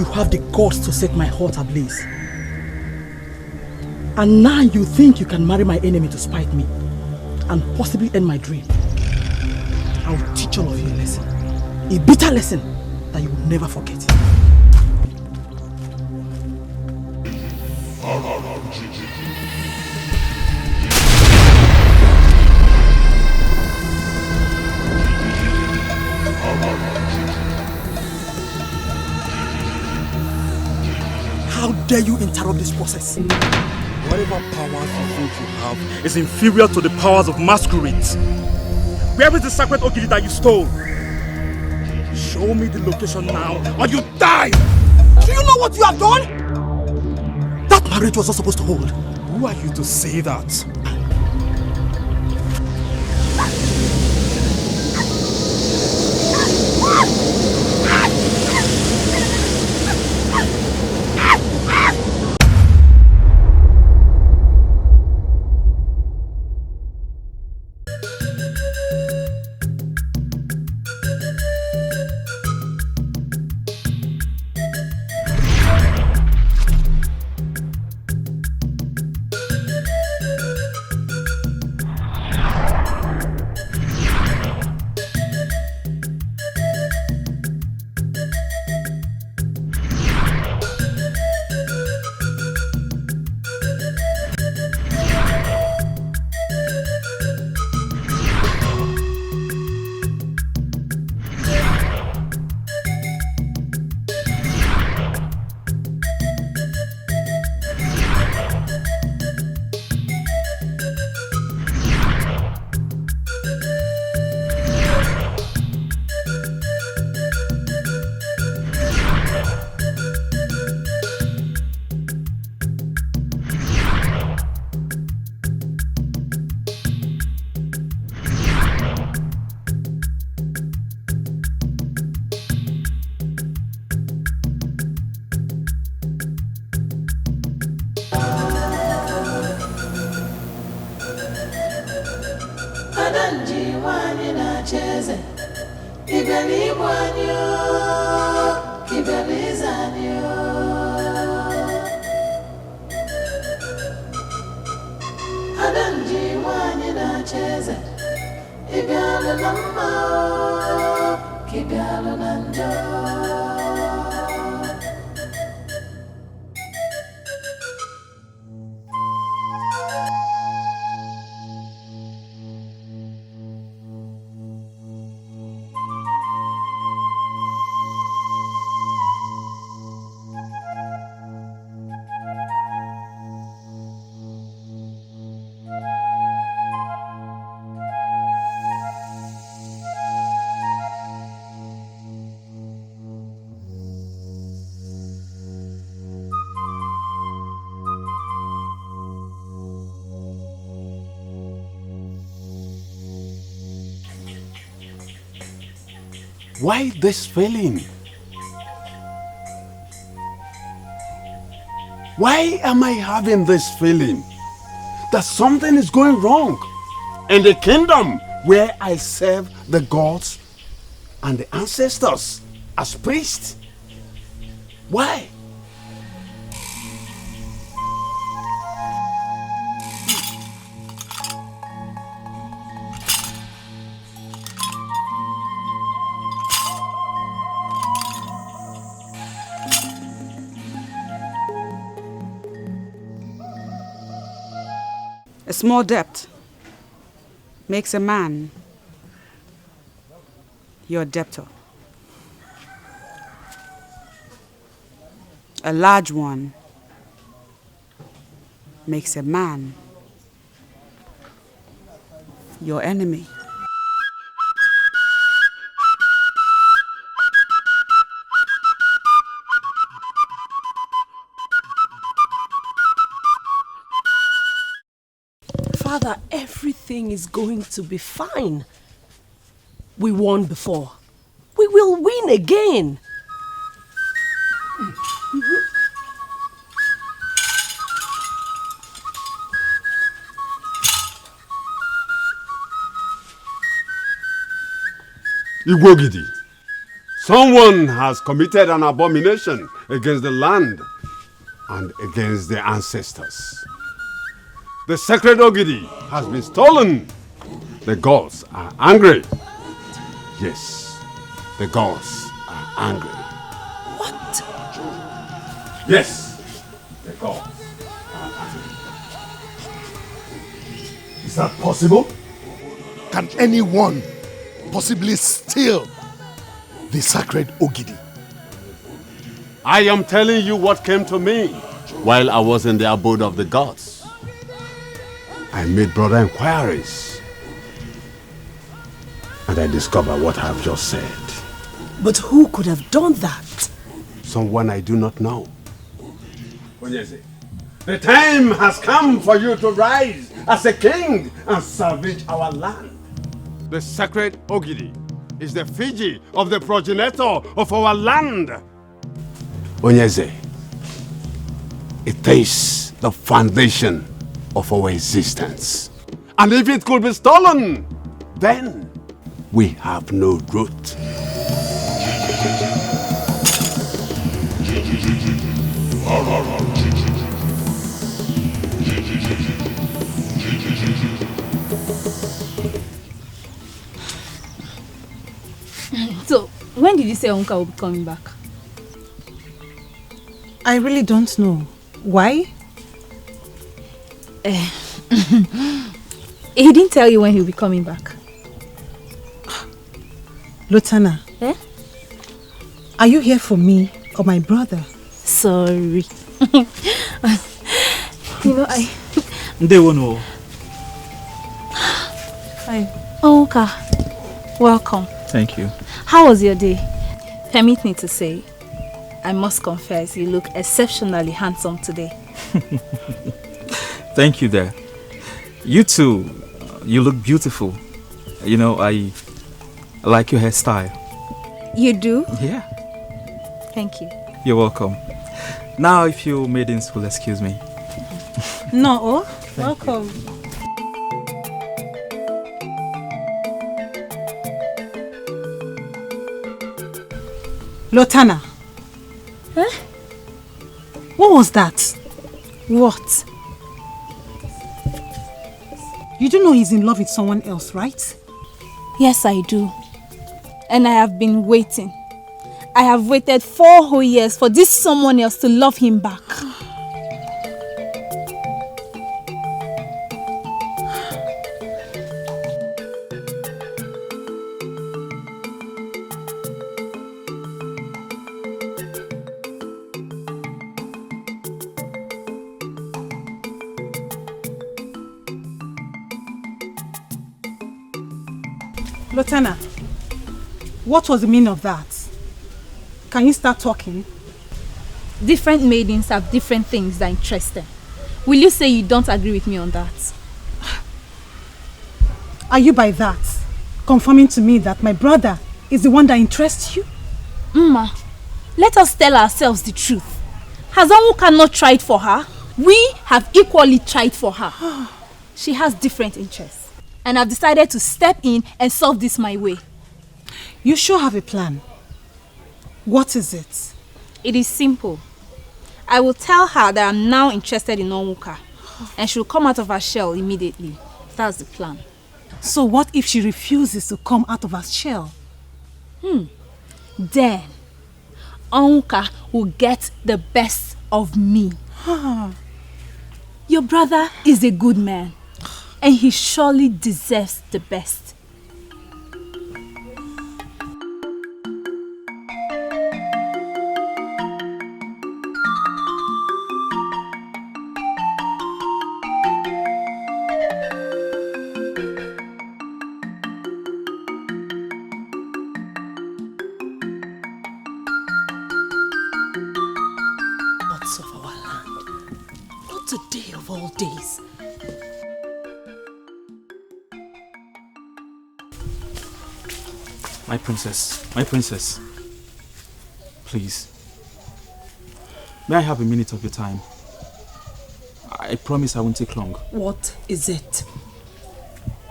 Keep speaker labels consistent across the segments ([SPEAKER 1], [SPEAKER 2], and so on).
[SPEAKER 1] You have the guts to set my heart ablaze. And now you think you can marry my enemy to spite me and possibly end my dream. I'll teach all of you a lesson. A bitter lesson that you will never forget. How dare you interrupt this process?
[SPEAKER 2] Whatever powers you think you have is inferior to the powers of masquerades. Where is the sacred ogiri that you stole? Show me the location now, or you die!
[SPEAKER 1] Do you know what you have done? That marriage was not supposed to hold.
[SPEAKER 2] Who are you to say that?
[SPEAKER 3] Why this feeling? Why am I having this feeling that something is going wrong in the kingdom where I serve the gods and the ancestors as priests? Why?
[SPEAKER 4] A small debt makes a man your debtor. A large one makes a man your enemy.
[SPEAKER 5] Father, everything is going to be fine. We won before. We will win again.
[SPEAKER 3] Igwogidi, someone has committed an abomination against the land and against the ancestors. The sacred Ogidi has been stolen. The gods are angry. Yes, the gods are angry.
[SPEAKER 5] What?
[SPEAKER 3] Yes, the gods are angry. Is that possible?
[SPEAKER 6] Can anyone possibly steal the sacred Ogidi?
[SPEAKER 3] I am telling you what came to me while I was in the abode of the gods. I made broader inquiries and I discovered what I have just said.
[SPEAKER 5] But who could have done that?
[SPEAKER 3] Someone I do not know. Ugezu, the time has come for you to rise as a king and salvage our land. The sacred Ogidi is the Fiji of the progenitor of our land. Ugezu, it is the foundation of our existence. And if it could be stolen, then we have no root.
[SPEAKER 7] So, when did you say Uncle will be coming back?
[SPEAKER 8] I really don't know. Why?
[SPEAKER 7] He didn't tell you when he'll be coming back.
[SPEAKER 8] Lotana, are you here for me or my brother?
[SPEAKER 7] Sorry. You know,
[SPEAKER 2] They won't know.
[SPEAKER 7] Hi. Uncle, welcome.
[SPEAKER 2] Thank you.
[SPEAKER 7] How was your day? Permit me to say, I must confess, you look exceptionally handsome today.
[SPEAKER 2] Thank you there. You too. You look beautiful. You know, I like your hairstyle.
[SPEAKER 7] You do?
[SPEAKER 2] Yeah.
[SPEAKER 7] Thank you.
[SPEAKER 2] You're welcome. Now, if you maidens will excuse me.
[SPEAKER 8] No, welcome. Lotana. What was that?
[SPEAKER 7] What?
[SPEAKER 8] You do know he's in love with someone else, right?
[SPEAKER 7] Yes, I do. And I have been waiting. I have waited 4 whole years for this someone else to love him back.
[SPEAKER 8] Lotana, what was the meaning of that? Can you start talking?
[SPEAKER 7] Different maidens have different things that interest them. Will you say you don't agree with me on that?
[SPEAKER 8] Are you by that confirming to me that my brother is the one that interests you?
[SPEAKER 7] Mma, let us tell ourselves the truth. Has Onwuka not tried for her? We have equally tried for her. She has different interests. And I've decided to step in and solve this my way.
[SPEAKER 8] You sure have a plan. What is it?
[SPEAKER 7] It is simple. I will tell her that I'm now interested in Onwuka. And she'll come out of her shell immediately. That's the plan.
[SPEAKER 8] So what if she refuses to come out of her shell?
[SPEAKER 7] Then, Onwuka will get the best of me. Your brother is a good man. And he surely deserves the best.
[SPEAKER 5] Gods of our land, not today of all days.
[SPEAKER 2] My princess, please. May I have a minute of your time? I promise I won't take long.
[SPEAKER 5] What is it?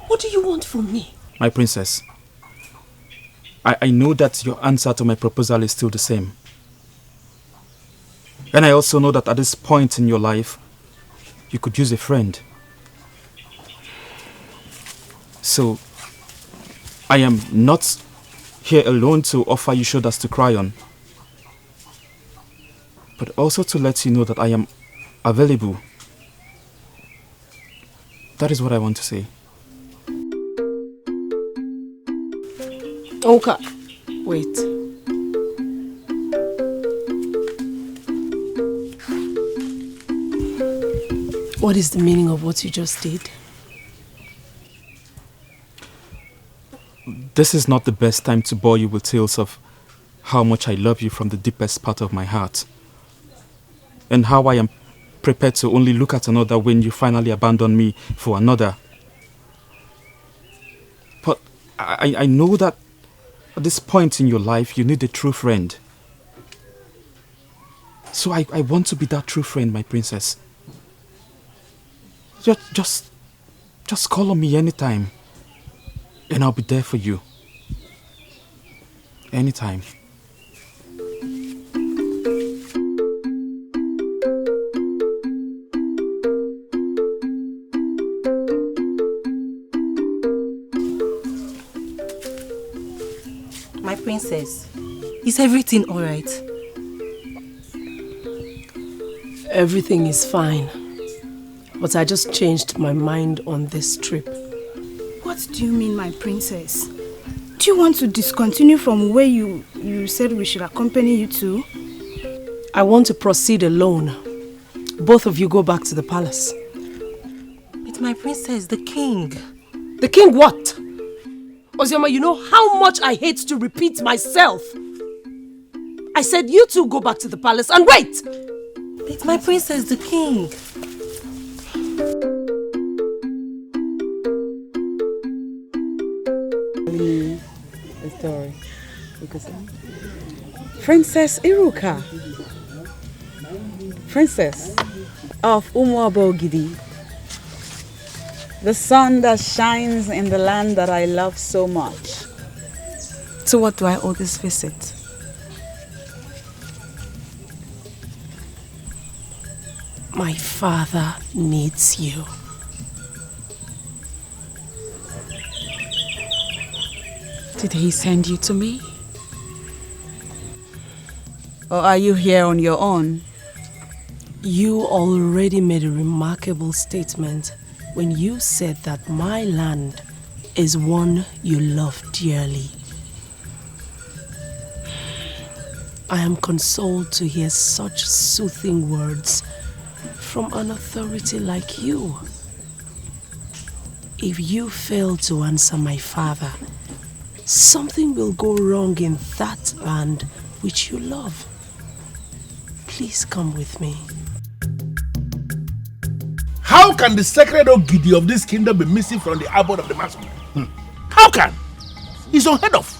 [SPEAKER 5] What do you want from me?
[SPEAKER 2] My princess, I know that your answer to my proposal is still the same. And I also know that at this point in your life, you could use a friend. So, I am not here alone to offer you shoulders to cry on, but also to let you know that I am available. That is what I want to say.
[SPEAKER 5] Okay, wait. What is the meaning of what you just did?
[SPEAKER 2] This is not the best time to bore you with tales of how much I love you from the deepest part of my heart, and how I am prepared to only look at another when you finally abandon me for another. But I know that at this point in your life, you need a true friend. So I want to be that true friend, my princess. Just call on me anytime, and I'll be there for you. Anytime.
[SPEAKER 9] My princess, is everything all right?
[SPEAKER 5] Everything is fine. But I just changed my mind on this trip.
[SPEAKER 10] What do you mean, my princess? Do you want to discontinue from where you said we should accompany you to?
[SPEAKER 5] I want to proceed alone. Both of you go back to the palace.
[SPEAKER 9] But my princess, the king.
[SPEAKER 5] The king what? Ozioma, you know how much I hate to repeat myself. I said you two go back to the palace and wait!
[SPEAKER 9] But my princess, the king.
[SPEAKER 4] The story. Princess Iruka. Princess of Umuabogidi. The sun that shines in the land that I love so much.
[SPEAKER 9] To what do I owe this visit?
[SPEAKER 5] My father needs you.
[SPEAKER 9] Did he send you to me?
[SPEAKER 4] Or are you here on your own?
[SPEAKER 5] You already made a remarkable statement when you said that my land is one you love dearly. I am consoled to hear such soothing words from an authority like you. If you fail to answer my father, something will go wrong in that land which you love. Please come with me.
[SPEAKER 6] How can the sacred Ogidi of this kingdom be missing from the abode of the master? How can? It's unheard of.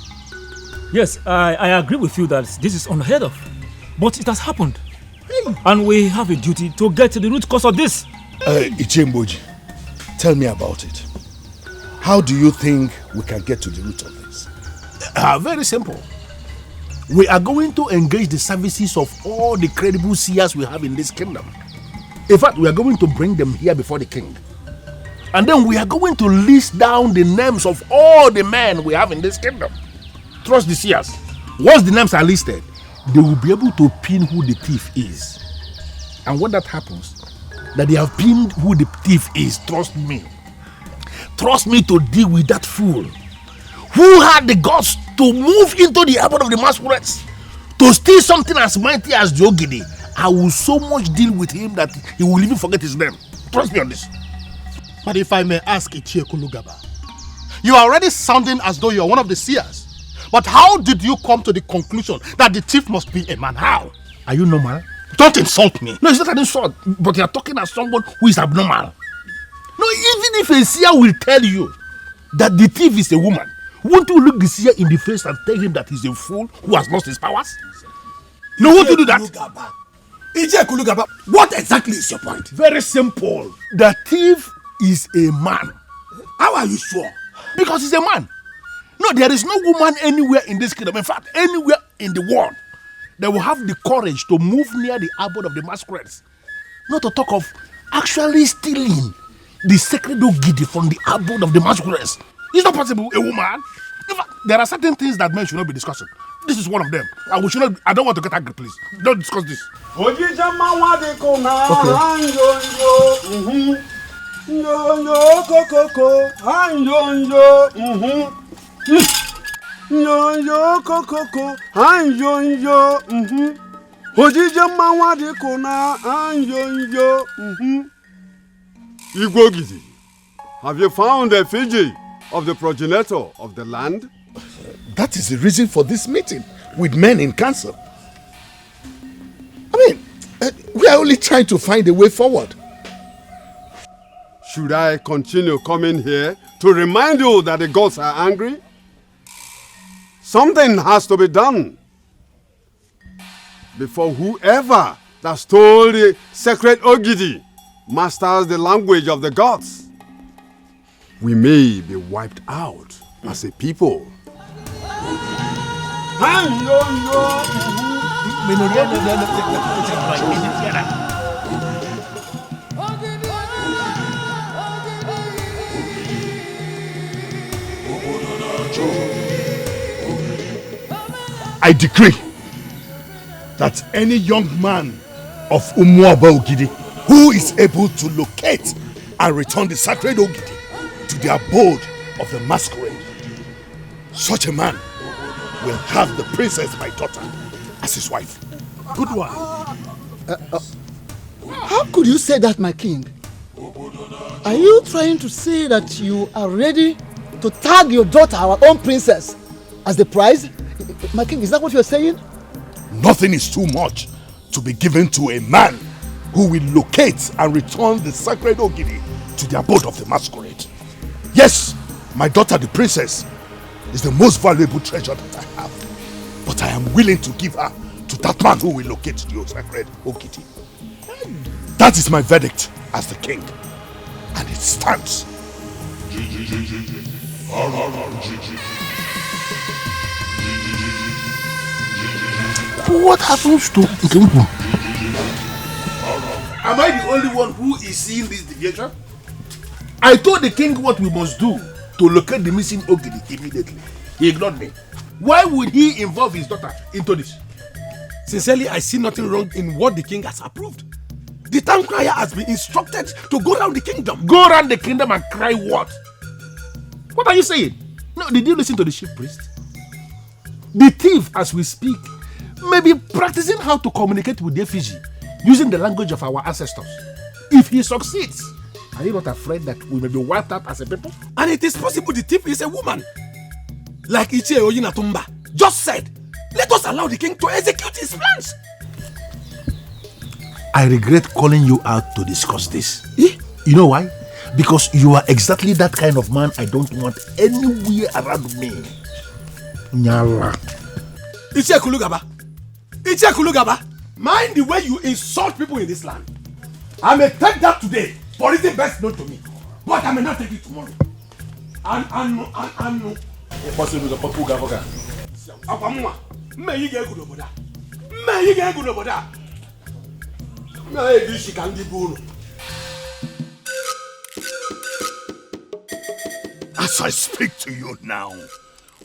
[SPEAKER 11] Yes, I agree with you that this is unheard of. But it has happened. And we have a duty to get to the root cause of this.
[SPEAKER 6] Ichemboji, tell me about it. How do you think we can get to the root of this? Very simple. We are going to engage the services of all the credible seers we have in this kingdom. In fact, we are going to bring them here before the king. And then we are going to list down the names of all the men we have in this kingdom. Trust the seers. Once the names are listed, they will be able to pin who the thief is. And when that happens, that they have pinned who the thief is, trust me. Trust me to deal with that fool who had the guts to move into the abode of the masquerades to steal something as mighty as the Ogidi. I will so much deal with him that he will even forget his name. Trust me on this.
[SPEAKER 12] But if I may ask Ichiekulugaba, you are already sounding as though you are one of the seers. But how did you come to the conclusion that the thief must be a man? How?
[SPEAKER 6] Are you normal?
[SPEAKER 12] Don't insult me.
[SPEAKER 6] No, it's not an insult, but you are talking as someone who is abnormal. No, even if a seer will tell you that the thief is a woman, won't you look the seer in the face and tell him that he's a fool who has lost his powers? No, won't you do that?
[SPEAKER 12] Ichiekulugaba, what exactly is your point?
[SPEAKER 6] Very simple. The thief is a man.
[SPEAKER 12] How are you sure?
[SPEAKER 6] Because he's a man. No, there is no woman anywhere in this kingdom, in fact, anywhere in the world, that will have the courage to move near the abode of the masquerades. Not to talk of actually stealing the sacred Ogidi from the abode of the masquerades. It's not possible, a woman. In fact, there are certain things that men should not be discussing. This is one of them. And we should not, I don't want to get angry, please. Don't discuss this. Okay.
[SPEAKER 3] Ugezu, have you found a Fiji of the progenitor of the land?
[SPEAKER 6] That is the reason for this meeting with men in council. I mean, we are only trying to find a way forward.
[SPEAKER 3] Should I continue coming here to remind you that the gods are angry? Something has to be done before whoever that stole the sacred Ogidi masters the language of the gods. We may be wiped out as a people.
[SPEAKER 6] I decree that any young man of Umuaba Ogidi who is able to locate and return the sacred Ogidi to the abode of the masquerade, such a man will have the princess, my daughter, as his wife. Good one.
[SPEAKER 13] How could you say that, my king? Are you trying to say that you are ready to tag your daughter, our own princess, as the prize? My king, is that what you're saying?
[SPEAKER 6] Nothing is too much to be given to a man who will locate and return the sacred Ogidi to the abode of the masquerade. Yes, my daughter, the princess, is the most valuable treasure that I have. But I am willing to give her to that man who will locate the sacred Ogidi. That is my verdict as the king. And it stands. What happens to Nkempu? Am I the only one who is seeing this deviation? I told the king what we must do to locate the missing Ogidi immediately. He ignored me. Why would he involve his daughter into this? Sincerely, I see nothing wrong in what the king has approved. The town crier has been instructed to go around the kingdom. Go around the kingdom and cry what? What are you saying? No, did you listen to the chief priest? The thief, as we speak, may be practicing how to communicate with the effigy using the language of our ancestors. If he succeeds, are you not afraid that we may be wiped out as a people? And it is possible the thief is a woman. Like Ichie Oyinatumba just said, let us allow the king to execute his plans. I regret calling you out to discuss this. You know why? Because you are exactly that kind of man I don't want anywhere around me. Nyala. Ichie Kulugaba. Ichie Kulugaba. Mind the way you insult people in this land. I may take that today for reason best known to me. But I may not take it tomorrow. And possible the Papu Gavoga. Apamwa. May you get good over that. May you get good over that. Maybe she can give you. As I speak to you now,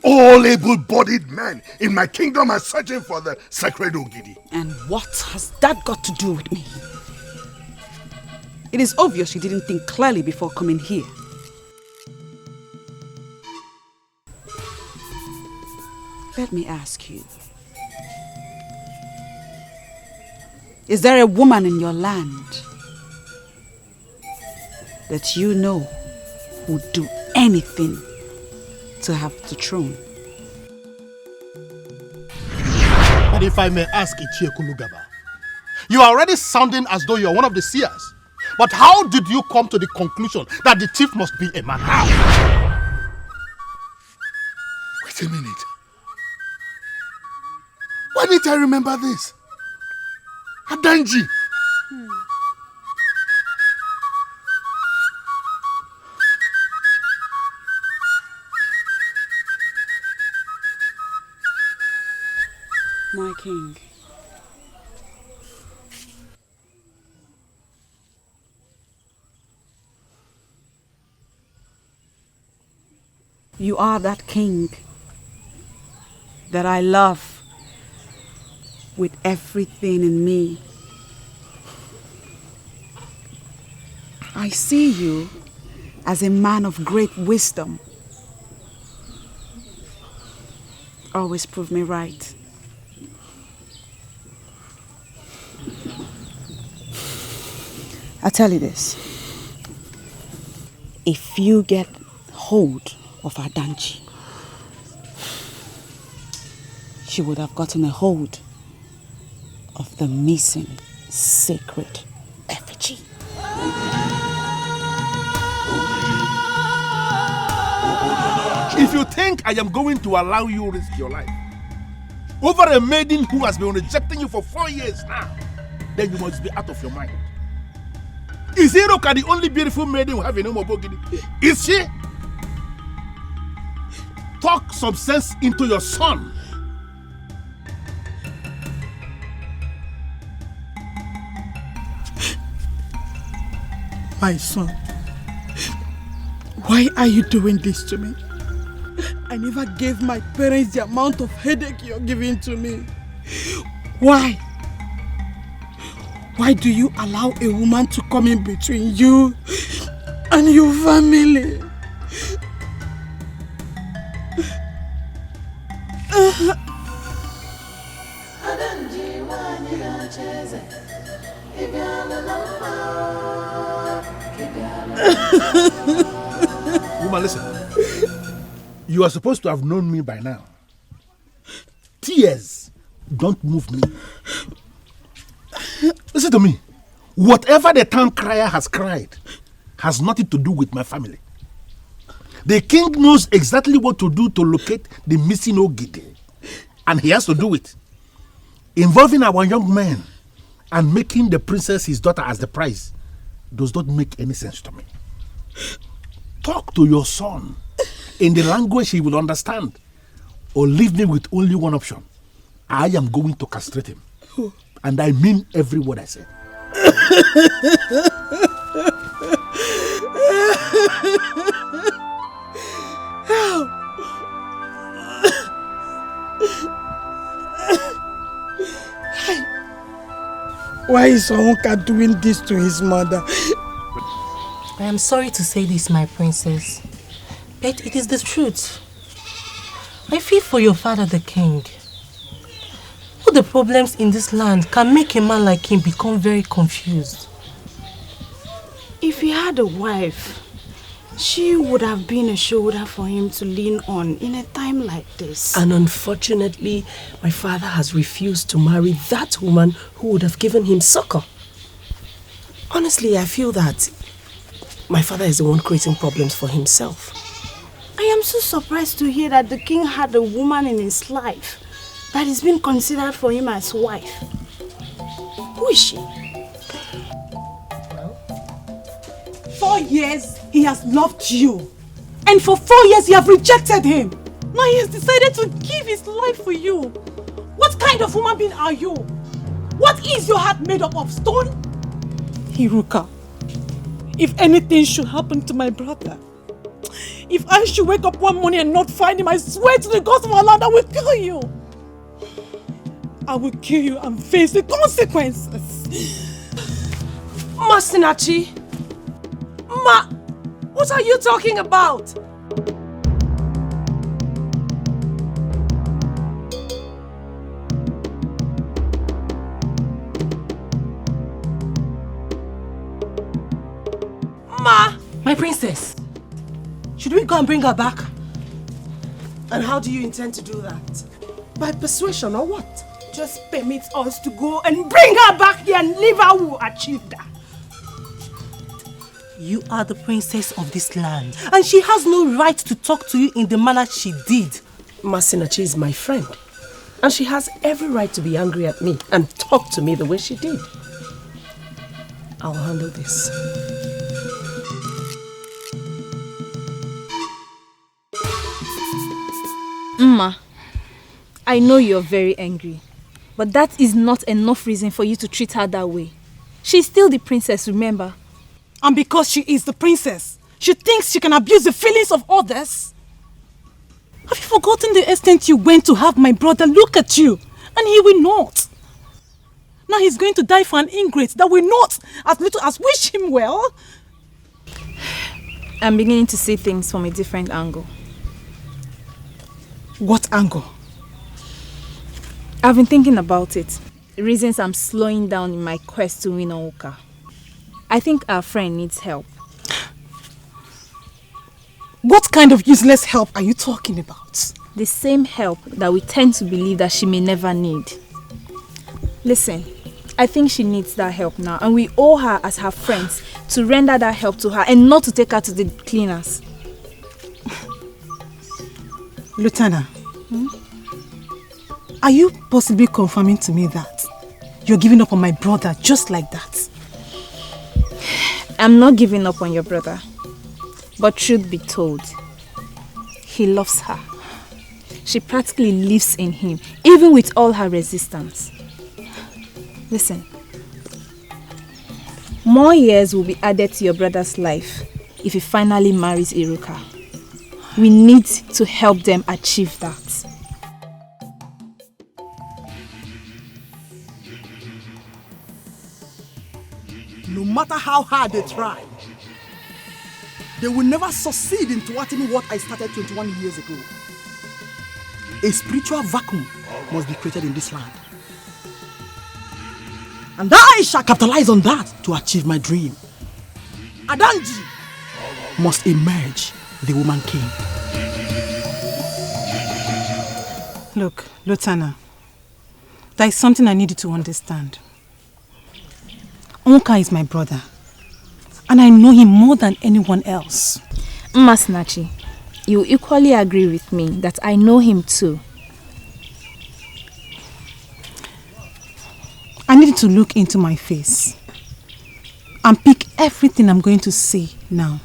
[SPEAKER 6] all able-bodied men in my kingdom are searching for the sacred Ogidi.
[SPEAKER 4] And what has that got to do with me? It is obvious you didn't think clearly before coming here. Let me ask you. Is there a woman in your land that you know would do anything to have the throne?
[SPEAKER 12] And if I may ask Ichie Kulugaba, you are already sounding as though you are one of the seers. But how did you come to the conclusion that the thief must be a man? How?
[SPEAKER 6] Wait a minute. Why didn't I remember this? Adanji.
[SPEAKER 4] You are that king that I love with everything in me. I see you as a man of great wisdom. Always prove me right. I'll tell you this. If you get hold of Adanchi, she would have gotten a hold of the missing sacred effigy.
[SPEAKER 6] If you think I am going to allow you to risk your life over a maiden who has been rejecting you for 4 years now, then you must be out of your mind. Is Iroka the only beautiful maiden we have in Umobogidi? Is she? Talk some sense into your son.
[SPEAKER 1] My son, why are you doing this to me? I never gave my parents the amount of headache you're giving to me. Why? Why do you allow a woman to come in between you and your family?
[SPEAKER 6] Woman, listen. You are supposed to have known me by now. Tears don't move me. Listen to me. Whatever the town crier has cried has nothing to do with my family. The king knows exactly what to do to locate the missing Ogide. And he has to do it. Involving our young men and making the princess his daughter as the prize does not make any sense to me. Talk to your son in the language he will understand, or leave me with only one option. I am going to castrate him. And I mean every word I say.
[SPEAKER 1] Why is Onka doing this to his mother?
[SPEAKER 9] I am sorry to say this, my princess, but it is the truth. I feel for your father, the king. All the problems in this land can make a man like him become very confused.
[SPEAKER 10] If he had a wife, she would have been a shoulder for him to lean on in a time like this.
[SPEAKER 5] And unfortunately, my father has refused to marry that woman who would have given him succor. Honestly, I feel that my father is the one creating problems for himself.
[SPEAKER 10] I am so surprised to hear that the king had a woman in his life that is being considered for him as wife. Who is she?
[SPEAKER 8] 4 years he has loved you. And for 4 years you have rejected him. Now he has decided to give his life for you. What kind of woman being are you? What is your heart made up of, stone? Hiruka, if anything should happen to my brother, if I should wake up one morning and not find him, I swear to the gods of our land, I will kill you. I will kill you and face the consequences.
[SPEAKER 5] Masinachi! Ma! What are you talking about?
[SPEAKER 9] Ma! My princess!
[SPEAKER 5] Should we go and bring her back? And how do you intend to do that? By persuasion or what?
[SPEAKER 10] Just permit us to go and bring her back here and leave her who achieved that.
[SPEAKER 9] You are the princess of this land, and she has no right to talk to you in the manner she did.
[SPEAKER 5] Masinachi is my friend, and she has every right to be angry at me and talk to me the way she did. I'll handle this.
[SPEAKER 7] Mma, I know you're very angry, but that is not enough reason for you to treat her that way. She's still the princess, remember?
[SPEAKER 8] And because she is the princess, she thinks she can abuse the feelings of others. Have you forgotten the extent you went to have my brother look at you? And he will not. Now he's going to die for an ingrate that will not as little as wish him well.
[SPEAKER 7] I'm beginning to see things from a different angle.
[SPEAKER 8] What angle?
[SPEAKER 7] I've been thinking about it. The reasons I'm slowing down in my quest to win Oka. I think our friend needs help.
[SPEAKER 8] What kind of useless help are you talking about?
[SPEAKER 7] The same help that we tend to believe that she may never need. Listen, I think she needs that help now, and we owe her as her friends to render that help to her and not to take her to the cleaners.
[SPEAKER 8] Lieutenant, are you possibly confirming to me that you're giving up on my brother just like that?
[SPEAKER 7] I'm not giving up on your brother. But truth be told, he loves her. She practically lives in him, even with all her resistance. Listen, more years will be added to your brother's life if he finally marries Iruka. We need to help them achieve that.
[SPEAKER 1] No matter how hard they try, they will never succeed in thwarting what I started 21 years ago. A spiritual vacuum must be created in this land. And I shall capitalize on that to achieve my dream. Adanji must emerge the woman king.
[SPEAKER 8] Look, Lieutenant, there is something I need you to understand. Onka is my brother, and I know him more than anyone else.
[SPEAKER 7] Masnachi, you equally agree with me that I know him too.
[SPEAKER 8] I need you to look into my face and pick everything I'm going to say now.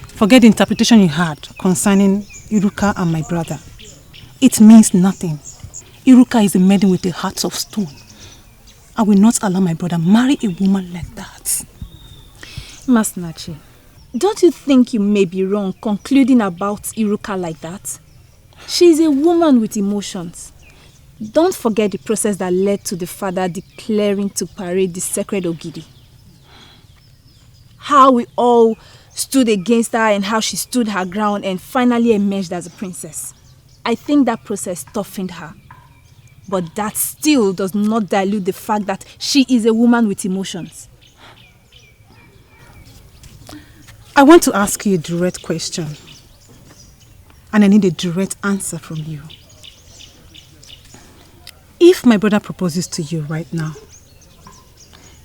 [SPEAKER 8] Forget the interpretation you had concerning Iruka and my brother. It means nothing. Iruka is a maiden with a heart of stone. I will not allow my brother marry a woman like that.
[SPEAKER 7] Masnachi, don't you think you may be wrong concluding about Iruka like that? She is a woman with emotions. Don't forget the process that led to the father declaring to parade the sacred Ogidi. How we all stood against her and how she stood her ground and finally emerged as a princess. I think that process toughened her. But that still does not dilute the fact that she is a woman with emotions.
[SPEAKER 8] I want to ask you a direct question. And I need a direct answer from you. If my brother proposes to you right now,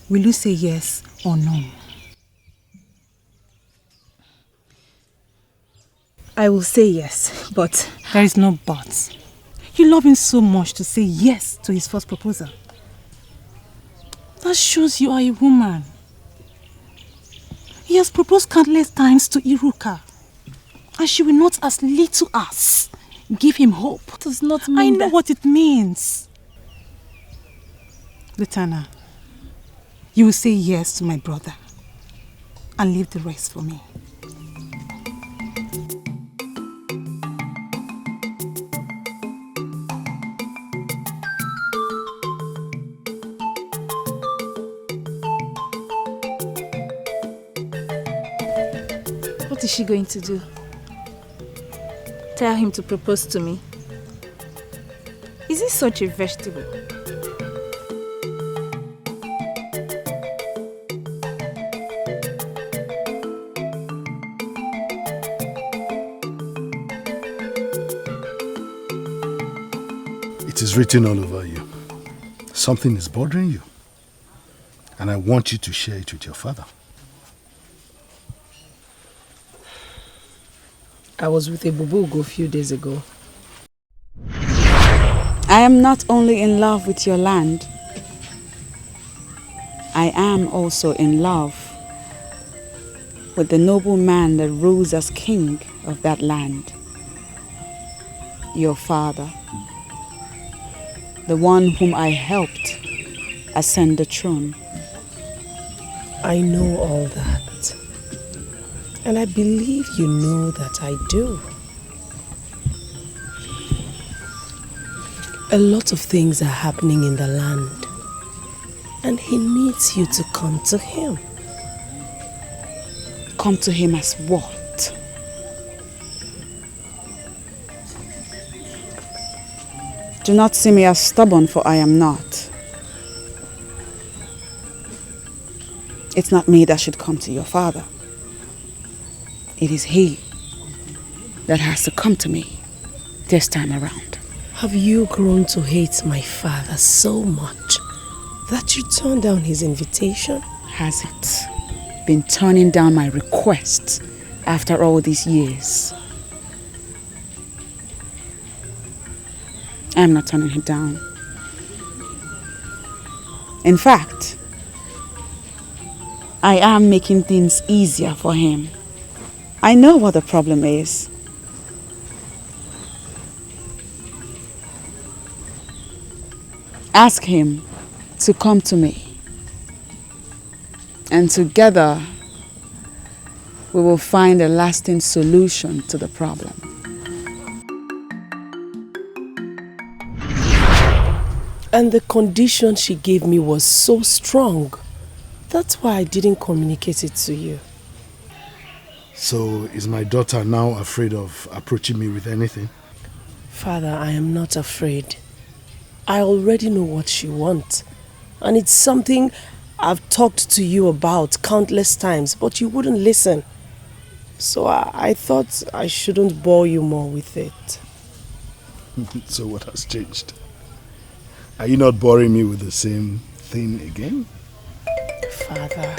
[SPEAKER 8] will you say yes or no?
[SPEAKER 7] I will say yes, but...
[SPEAKER 8] There is no but. You love him so much to say yes to his first proposal. That shows you are a woman. He has proposed countless times to Iruka. And she will not as little as give him hope.
[SPEAKER 7] It does not mean
[SPEAKER 8] I know what it means. Lieutenant, you will say yes to my brother and leave the rest for me.
[SPEAKER 7] What is she going to do? Tell him to propose to me? Is he such a vegetable?
[SPEAKER 6] It is written all over you. Something is bothering you. And I want you to share it with your father.
[SPEAKER 4] I was with a bubugo a few days ago. I am not only in love with your land, I am also in love with the noble man that rules as king of that land. Your father, the one whom I helped ascend the throne.
[SPEAKER 5] I know all that. And I believe you know that I do. A lot of things are happening in the land, and he needs you to come to him.
[SPEAKER 4] Come to him as what? Do not see me as stubborn, for I am not. It's not me that should come to your father. It is he that has to come to me this time around.
[SPEAKER 5] Have you grown to hate my father so much that you turned down his invitation?
[SPEAKER 4] Has it been turning down my requests after all these years? I'm not turning him down. In fact, I am making things easier for him. I know what the problem is. Ask him to come to me, and together we will find a lasting solution to the problem.
[SPEAKER 5] And the condition she gave me was so strong. That's why I didn't communicate it to you.
[SPEAKER 6] So is my daughter now afraid of approaching me with anything?
[SPEAKER 5] Father, I am not afraid. I already know what she wants. And it's something I've talked to you about countless times, but you wouldn't listen. So I thought I shouldn't bore you more with it.
[SPEAKER 6] So what has changed? Are you not boring me with the same thing again?
[SPEAKER 5] Father.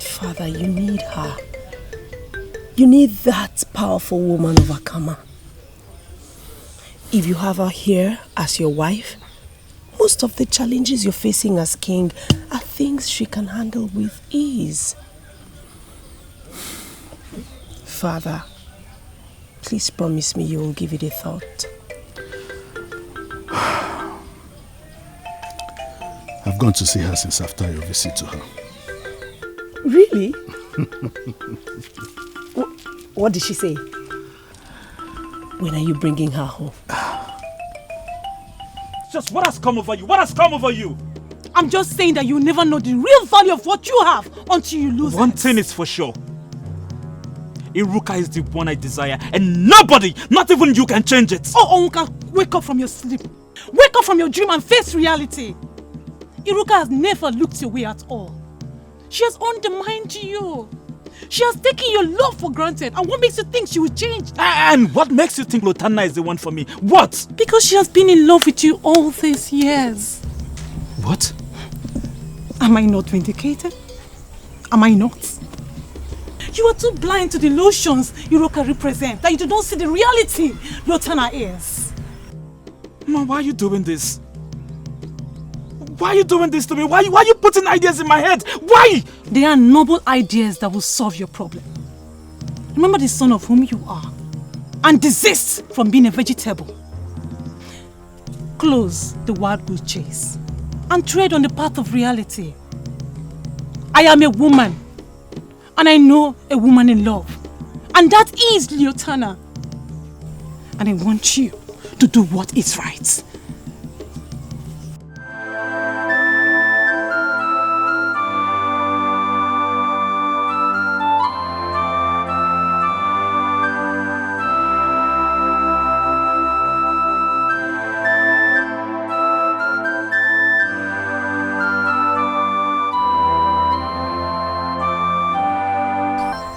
[SPEAKER 5] Father, you need her. You need that powerful woman of Akama. If you have her here as your wife, most of the challenges you're facing as king are things she can handle with ease. Father, please promise me you will give it a thought.
[SPEAKER 6] I've gone to see her since after your visit to her.
[SPEAKER 8] Really? What did she say?
[SPEAKER 5] When are you bringing her home?
[SPEAKER 2] Just what has come over you? What has come over you?
[SPEAKER 8] I'm just saying that you never know the real value of what you have until you lose
[SPEAKER 2] One
[SPEAKER 8] it.
[SPEAKER 2] thing is for sure. Iruka is the one I desire, and nobody, not even you, can change it.
[SPEAKER 8] Oh, Onka, wake up from your sleep. Wake up from your dream and face reality. Iruka has never looked your way at all. She has undermined you. She has taken your love for granted. And what makes you think she will change?
[SPEAKER 2] And what makes you think Lotana is the one for me? What?
[SPEAKER 8] Because she has been in love with you all these years.
[SPEAKER 2] What?
[SPEAKER 8] Am I not vindicated? Am I not? You are too blind to the illusions Iruka represents that you do not see the reality Lotana is.
[SPEAKER 2] Ma, why are you doing this? Why are you doing this to me? Why are you putting ideas in my head? Why?
[SPEAKER 8] They are noble ideas that will solve your problem. Remember the son of whom you are and desist from being a vegetable. Close the wild goose chase and tread on the path of reality. I am a woman and I know a woman in love, and that is Lotana. And I want you to do what is right.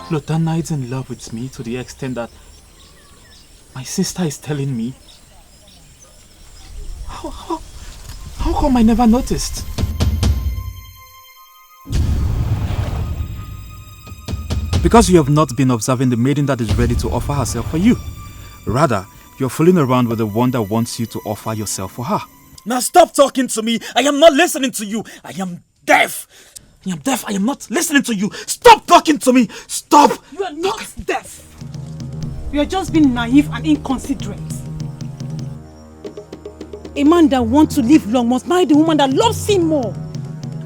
[SPEAKER 2] Lotana is in love with me to the extent that my sister is telling me. How come I never noticed? Because you have not been observing the maiden that is ready to offer herself for you. Rather, you're fooling around with the one that wants you to offer yourself for her. Now stop talking to me. I am not listening to you. I am deaf. I am deaf. I am not listening to you. Stop talking to me. Stop.
[SPEAKER 8] You are not deaf. You are just being naive and inconsiderate. A man that wants to live long must marry the woman that loves him more.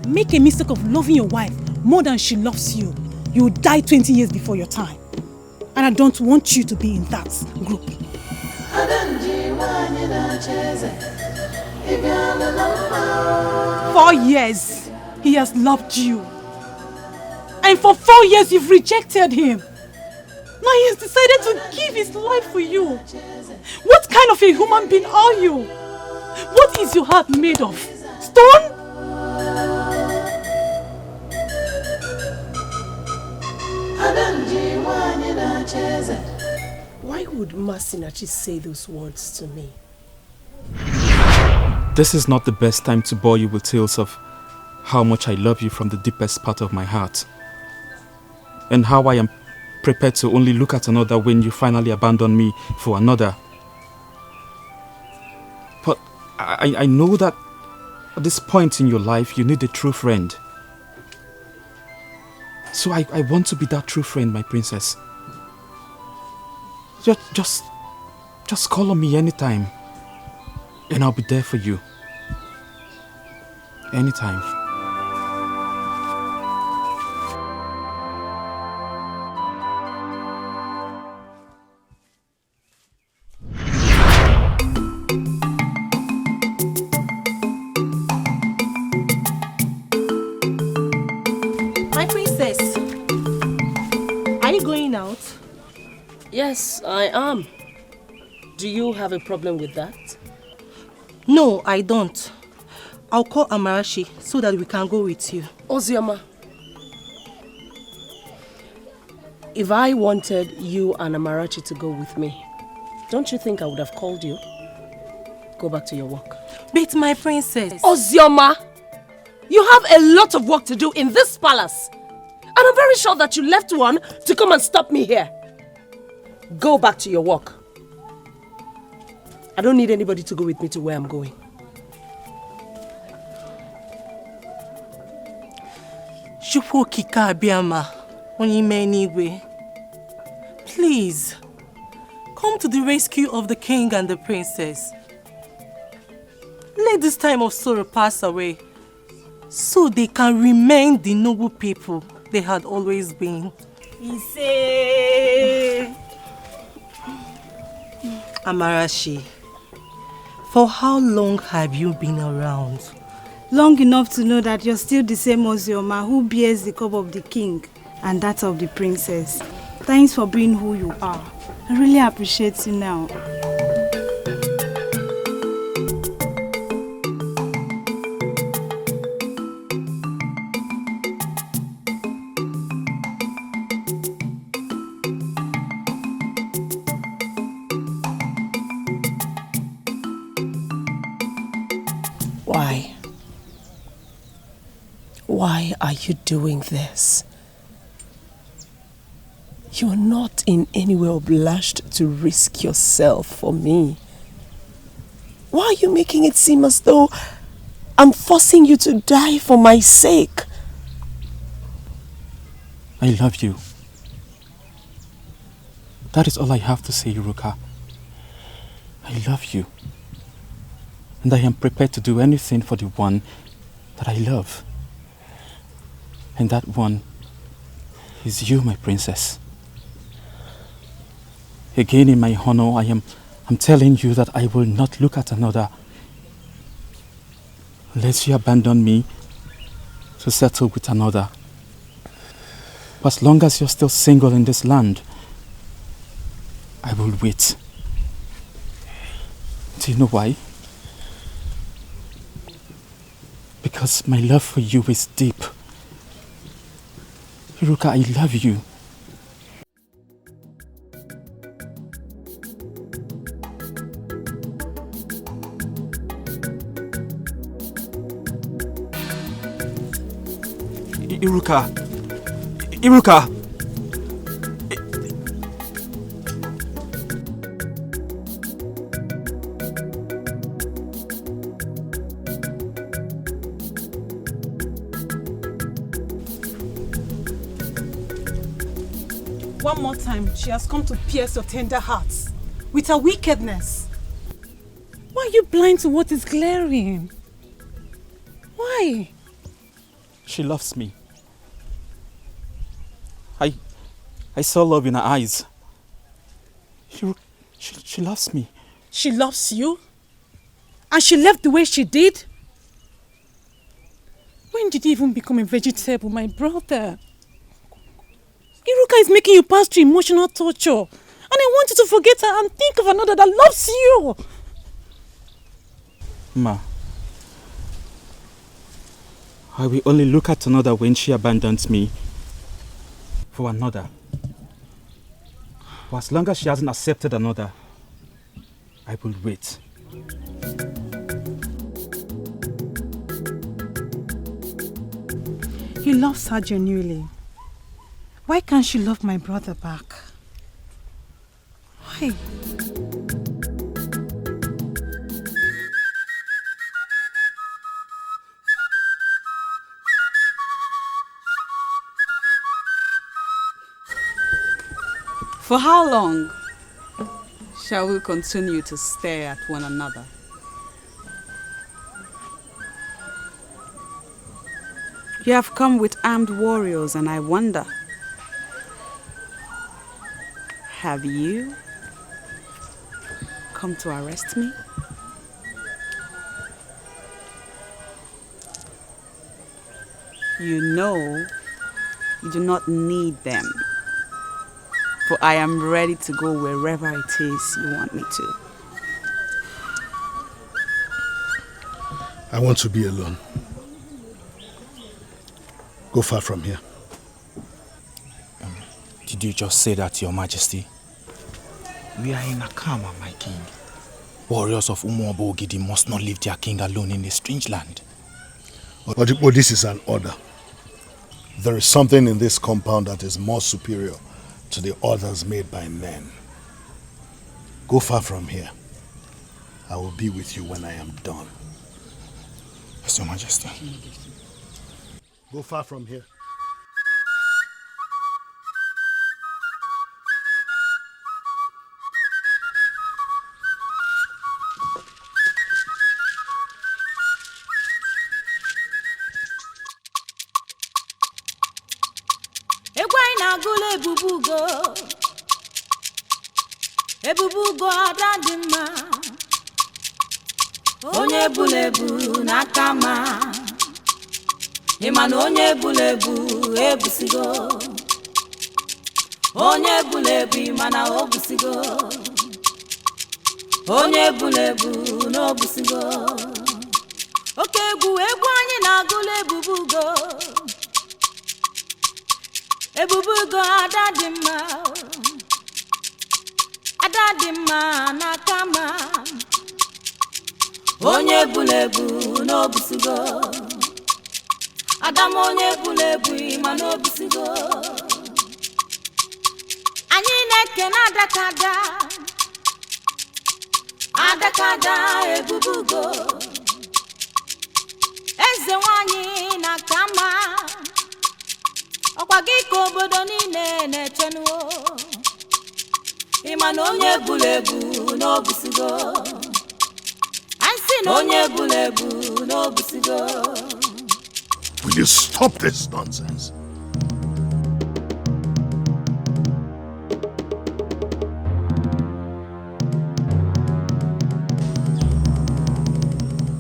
[SPEAKER 8] Make a mistake of loving your wife more than she loves you. You will die 20 years before your time. And I don't want you to be in that group. 4 years he has loved you. And for 4 years you've rejected him. Now he has decided to give his life for you. What kind of a human being are you? What is your heart made of? Stone?
[SPEAKER 5] Why would Masinachi say those words to me?
[SPEAKER 2] This is not the best time to bore you with tales of how much I love you from the deepest part of my heart. And how I am prepared to only look at another when you finally abandon me for another. But I know that at this point in your life you need a true friend. So I want to be that true friend, my princess. Just call on me anytime, and I'll be there for you. Anytime.
[SPEAKER 5] My princess, are you going out? Yes, I am. Do you have a problem with that?
[SPEAKER 9] No, I don't. I'll call Amarachi so that we can go with you.
[SPEAKER 5] Ozioma, if I wanted you and Amarachi to go with me, don't you think I would have called you? Go back to your work.
[SPEAKER 9] But my princess...
[SPEAKER 5] Ozioma, you have a lot of work to do in this palace. And I'm very sure that you left one to come and stop me here. Go back to your work. I don't need anybody to go with me to where I'm going.
[SPEAKER 9] Please, come to the rescue of the king and the princess. Let this time of sorrow pass away, so they can remain the noble people they had always been. Amarachi, for how long have you been around?
[SPEAKER 10] Long enough to know that you're still the same Ozioma who bears the cup of the king and that of the princess. Thanks for being who you are. I really appreciate you now.
[SPEAKER 5] Why? Why are you doing this? You're not in any way obliged to risk yourself for me. Why are you making it seem as though I'm forcing you to die for my sake?
[SPEAKER 2] I love you. That is all I have to say, Iruka. I love you. And I am prepared to do anything for the one that I love. And that one is you, my princess. Again, in my honor, I'm telling you that I will not look at another unless you abandon me to settle with another. For as long as you're still single in this land, I will wait. Do you know why? Because my love for you is deep. Iruka, I love you. Iruka! Iruka!
[SPEAKER 8] One more time, she has come to pierce your tender hearts with her wickedness. Why are you blind to what is glaring? Why?
[SPEAKER 2] She loves me. I saw love in her eyes. She loves me.
[SPEAKER 8] She loves you? And she left the way she did? When did you even become a vegetable, my brother? Iruka is making you pass through emotional torture. And I want you to forget her and think of another that loves you.
[SPEAKER 2] Ma, I will only look at another when she abandons me for another. For as long as she hasn't accepted another, I will wait.
[SPEAKER 8] He loves her genuinely. Why can't she love my brother back? Why?
[SPEAKER 4] For how long shall we continue to stare at one another? You have come with armed warriors, and I wonder, have you come to arrest me? You know you do not need them, for I am ready to go wherever it is you want me to.
[SPEAKER 6] I want to be alone. Go far from here.
[SPEAKER 2] Did you just say that, Your Majesty? We are in Akama, my king. Warriors of Umuobogidi must not leave their king alone in a strange land.
[SPEAKER 6] But this is an order. There is something in this compound that is more superior to the orders made by men. Go far from here. I will be with you when I am done.
[SPEAKER 2] Yes, Your Majesty.
[SPEAKER 6] Go far from here.
[SPEAKER 14] Ebubugo adadima onye bulebu nakama imana onye bulebu ebusigo onye bulebu imana obusigo onye bulebu no obusigo oke egwu anyị na-agụla ebubugo adadima adadima nakama onye bulebu n'obusigo adam onye bulebu ima n'obusigo anyị na-ekene adakada ebubugo eze nwanyị nakama ọkwa gị ka obodo niile na-echenuo Imana onye bulebu n'obusigo Ansi na onye bulebu n'obusigo
[SPEAKER 6] Will you stop this nonsense?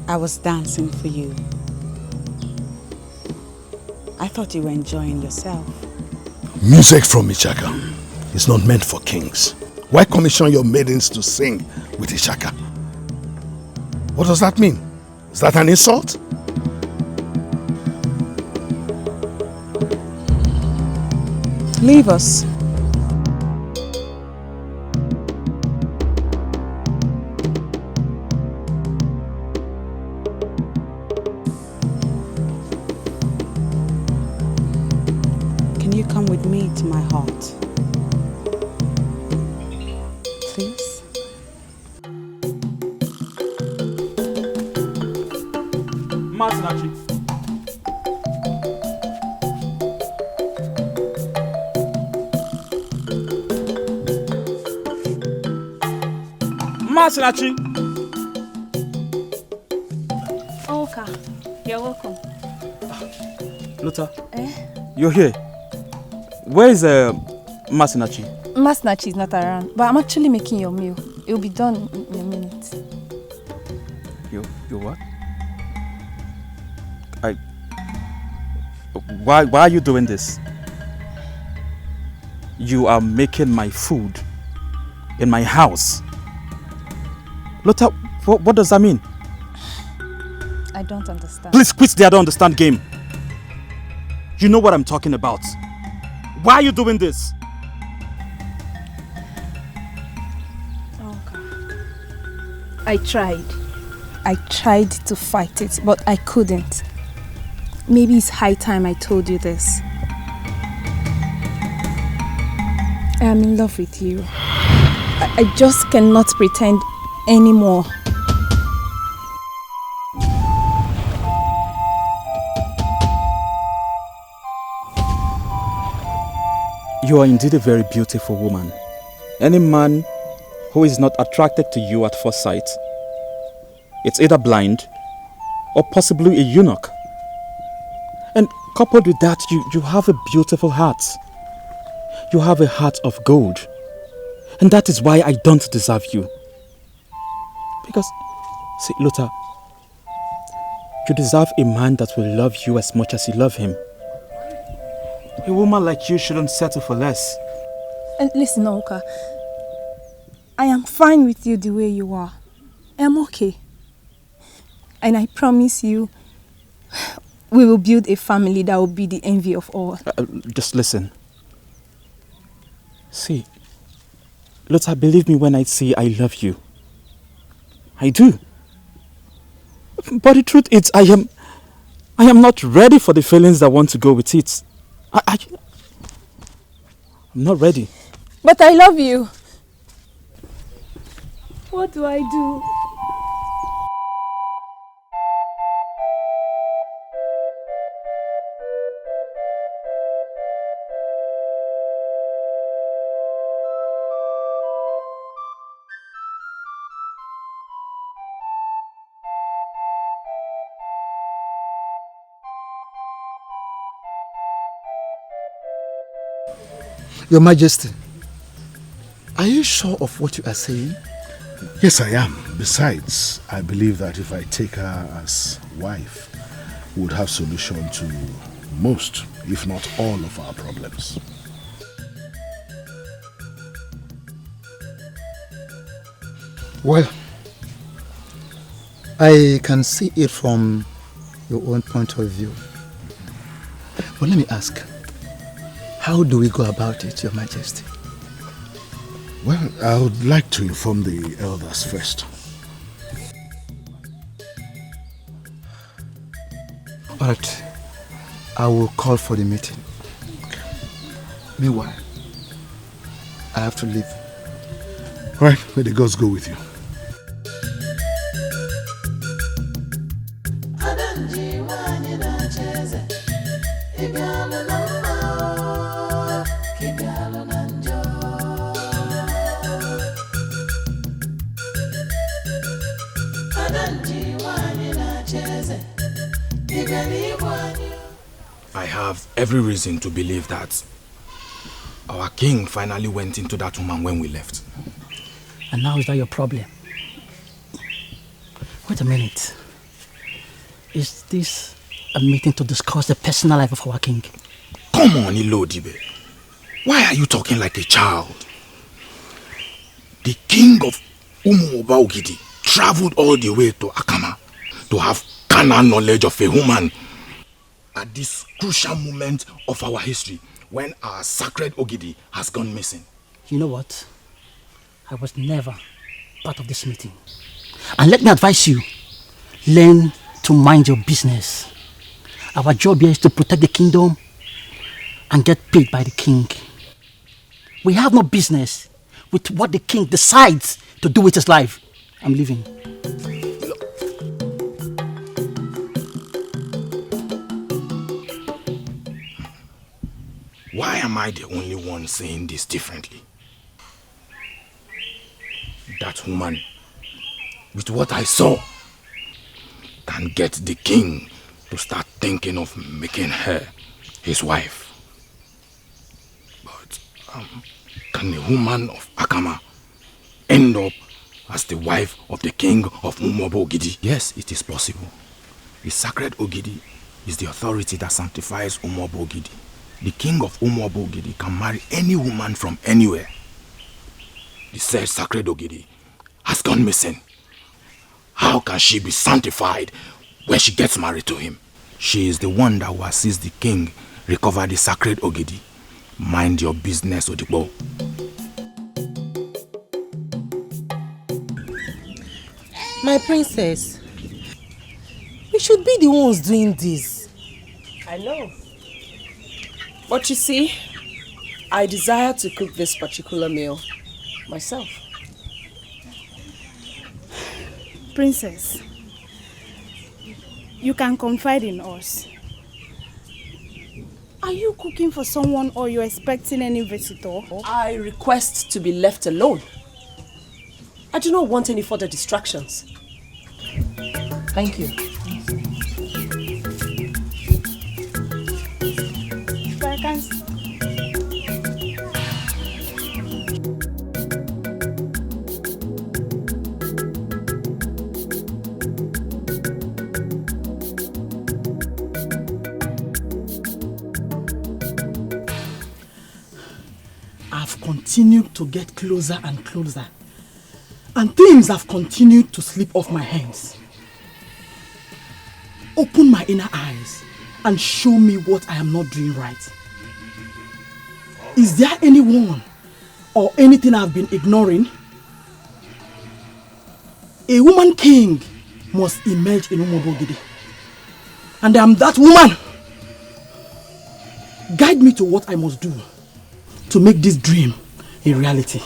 [SPEAKER 4] I was dancing for you. I thought you were enjoying yourself.
[SPEAKER 6] Music from Ichaka is not meant for kings. Why commission your maidens to sing with Ichaka? What does that mean? Is that an insult?
[SPEAKER 4] Leave us. Can you come with me to my heart? Please?
[SPEAKER 2] Masinachi. Masinachi.
[SPEAKER 7] Oka, you're welcome.
[SPEAKER 2] Luther, you're here. Where is Masinachi?
[SPEAKER 7] Masnachi is not around, but I'm actually making your meal. It will be done in a minute.
[SPEAKER 2] You what? Why are you doing this? You are making my food in my house. Lotta, what does that mean?
[SPEAKER 7] I don't understand.
[SPEAKER 2] Please quit the I don't understand game. You know what I'm talking about. Why are you doing this?
[SPEAKER 7] I tried to fight it, but I couldn't. Maybe it's high time I told you this. I am in love with you. I just cannot pretend anymore.
[SPEAKER 2] You are indeed a very beautiful woman. Any man who is not attracted to you at first sight, it's either blind or possibly a eunuch. And coupled with that, you have a beautiful heart. You have a heart of gold. And that is why I don't deserve you. Because, see, Lotta, you deserve a man that will love you as much as you love him. A woman like you shouldn't settle for less.
[SPEAKER 7] And listen, Oka, I am fine with you the way you are. I am okay. And I promise you, we will build a family that will be the envy of all.
[SPEAKER 2] Just listen. See, Lotta, believe me when I say I love you. I do. But the truth is, I am not ready for the feelings that want to go with it. I'm not ready.
[SPEAKER 7] But I love you. What do I do?
[SPEAKER 13] Your Majesty, are you sure of what you are saying?
[SPEAKER 6] Yes, I am. Besides, I believe that if I take her as wife, we would have solution to most, if not all, of our problems.
[SPEAKER 13] Well, I can see it from your own point of view. But let me ask, how do we go about it, Your Majesty?
[SPEAKER 6] Well, I would like to inform the elders first.
[SPEAKER 13] All right, I will call for the meeting.
[SPEAKER 6] Okay.
[SPEAKER 13] Meanwhile, I have to leave.
[SPEAKER 6] All right, may the gods go with you.
[SPEAKER 15] I have every reason to believe that our king finally went into that woman when we left.
[SPEAKER 16] And now is that your problem? Wait a minute. Is this a meeting to discuss the personal life of our king?
[SPEAKER 15] Come on, Ilodibe. Why are you talking like a child? The king of Umuoba traveled all the way to Akama to have carnal knowledge of a woman at this crucial moment of our history when our sacred Ogidi has gone missing.
[SPEAKER 16] You know what? I was never part of this meeting. And let me advise you, learn to mind your business. Our job here is to protect the kingdom and get paid by the king. We have no business with what the king decides to do with his life. I'm leaving.
[SPEAKER 15] Why am I the only one saying this differently? That woman, with what I saw, can get the king to start thinking of making her his wife. But can a woman of Akama end up as the wife of the king of Umuobo Ogidi? Yes, it is possible. The sacred Ogidi is the authority that sanctifies Umuobo Ogidi. The king of Umuobo Ogidi can marry any woman from anywhere. The said sacred Ogidi has gone missing. How can she be sanctified when she gets married to him? She is the one that will assist the king recover the sacred Ogidi. Mind your business, Odibo.
[SPEAKER 9] My princess, we should be the ones doing this.
[SPEAKER 5] I know. But you see, I desire to cook this particular meal myself.
[SPEAKER 10] Princess, you can confide in us. Are you cooking for someone or you're expecting any visitor?
[SPEAKER 5] I request to be left alone. I do not want any further distractions. Thank you.
[SPEAKER 10] I can...
[SPEAKER 1] I've continued to get closer and closer, and things have continued to slip off my hands. Open my inner eyes and show me what I am not doing right. Is there anyone or anything I've been ignoring? A woman king must emerge in Umuobo Ogidi, and I am that woman. Guide me to what I must do to make this dream a reality.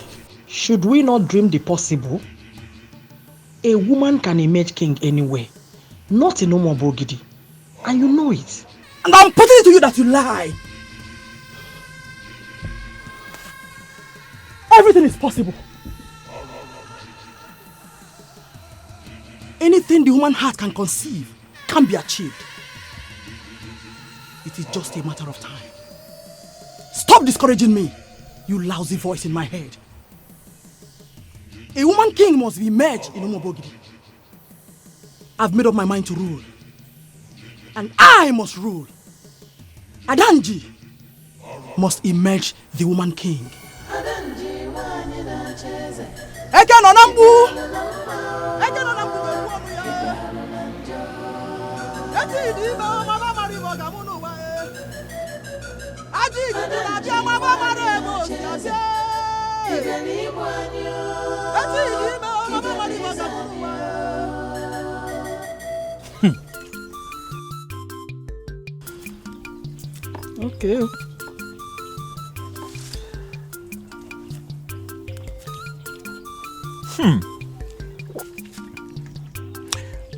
[SPEAKER 17] Should we not dream the possible? A woman can emerge king anywhere, not in Umuobo Ogidi, and you know it.
[SPEAKER 1] And I'm putting it to you that you lie. Everything is possible. Anything the human heart can conceive can be achieved. It is just a matter of time. Stop discouraging me, you lousy voice in my head. A woman king must be emerged in Umuobo Ogidi. I've made up my mind to rule. And I must rule. Adanji must emerge the woman king. Eke no nambu. Eke no nambu. Eti di ba mama mari mo gamunu wa. Aji di na ja mama mari mo siase. Eke ni mo anyo. Eti di ba mama mari mo gamunu wa.
[SPEAKER 17] Okay.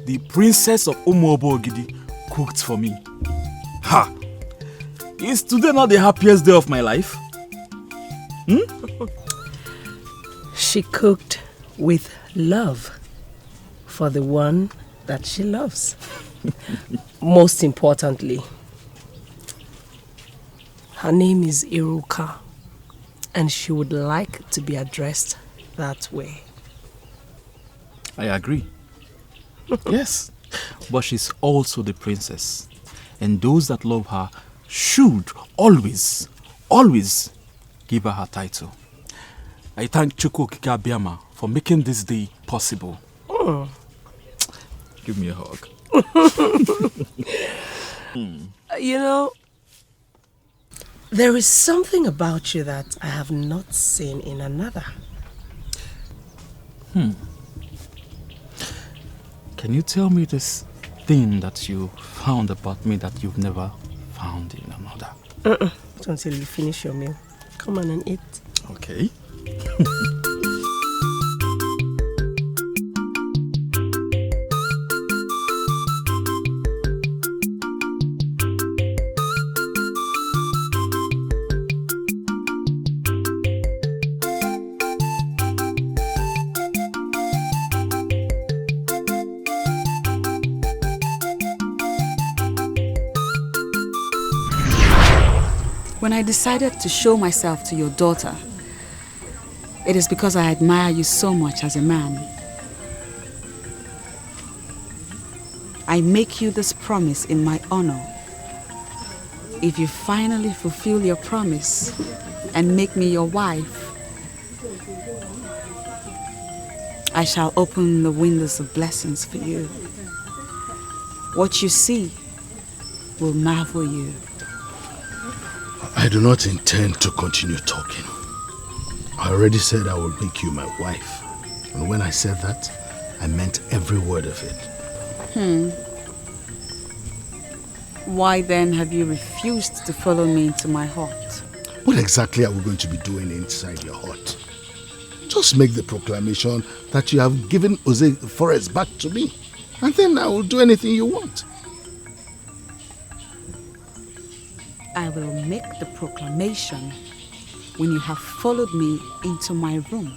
[SPEAKER 2] The princess of Umuobo Ogidi cooked for me. Ha! Is today not the happiest day of my life?
[SPEAKER 5] She cooked with love for the one that she loves. Most importantly, her name is Iruka, and she would like to be addressed that way.
[SPEAKER 2] I agree. Yes, but she's also the princess, and those that love her should always, always give her her title. I thank Chukwu Okike Abiama for making this day possible.
[SPEAKER 5] Oh.
[SPEAKER 2] Give me a hug.
[SPEAKER 5] You know, there is something about you that I have not seen in another.
[SPEAKER 2] Can you tell me this thing that you found about me that you've never found in another?
[SPEAKER 5] Not until you finish your meal. Come on and eat.
[SPEAKER 2] Okay.
[SPEAKER 4] When I decided to show myself to your daughter, It is because I admire you so much as a man. I make you this promise in my honor. If you finally fulfill your promise and make me your wife, I shall open the windows of blessings for you. What you see will marvel you.
[SPEAKER 6] I do not intend to continue talking. I already said I will make you my wife. And when I said that, I meant every word of it.
[SPEAKER 4] Why then have you refused to follow me into my hut?
[SPEAKER 6] What exactly are we going to be doing inside your hut? Just make the proclamation that you have given Jose Forest back to me. And then I will do anything you want.
[SPEAKER 4] I will make the proclamation when you have followed me into my room.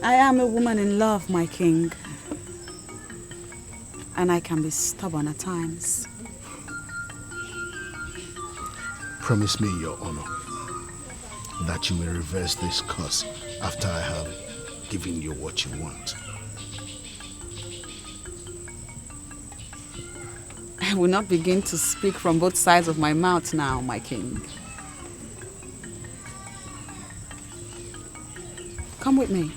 [SPEAKER 4] I am a woman in love, my king. And I can be stubborn at times.
[SPEAKER 6] Promise me, Your Honor, that you will reverse this curse after I have given you what you want.
[SPEAKER 4] I will not begin to speak from both sides of my mouth now, my king. Come with me.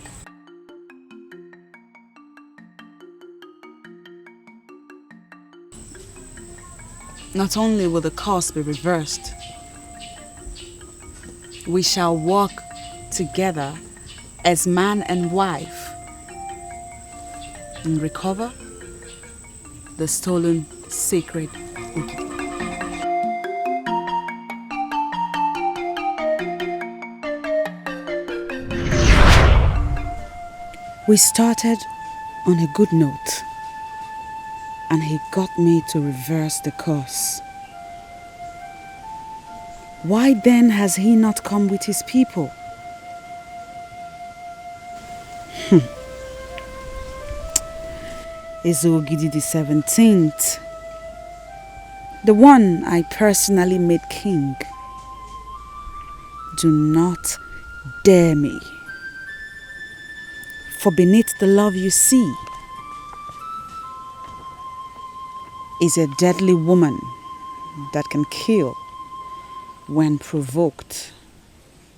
[SPEAKER 4] Not only will the curse be reversed, we shall walk together as man and wife and recover the stolen sacred Ugezu. We started on a good note, and he got me to reverse the curse. Why then has he not come with his people? Is Ugezu the 17th, the one I personally made king. Do not dare me. For beneath the love you see is a deadly woman that can kill when provoked.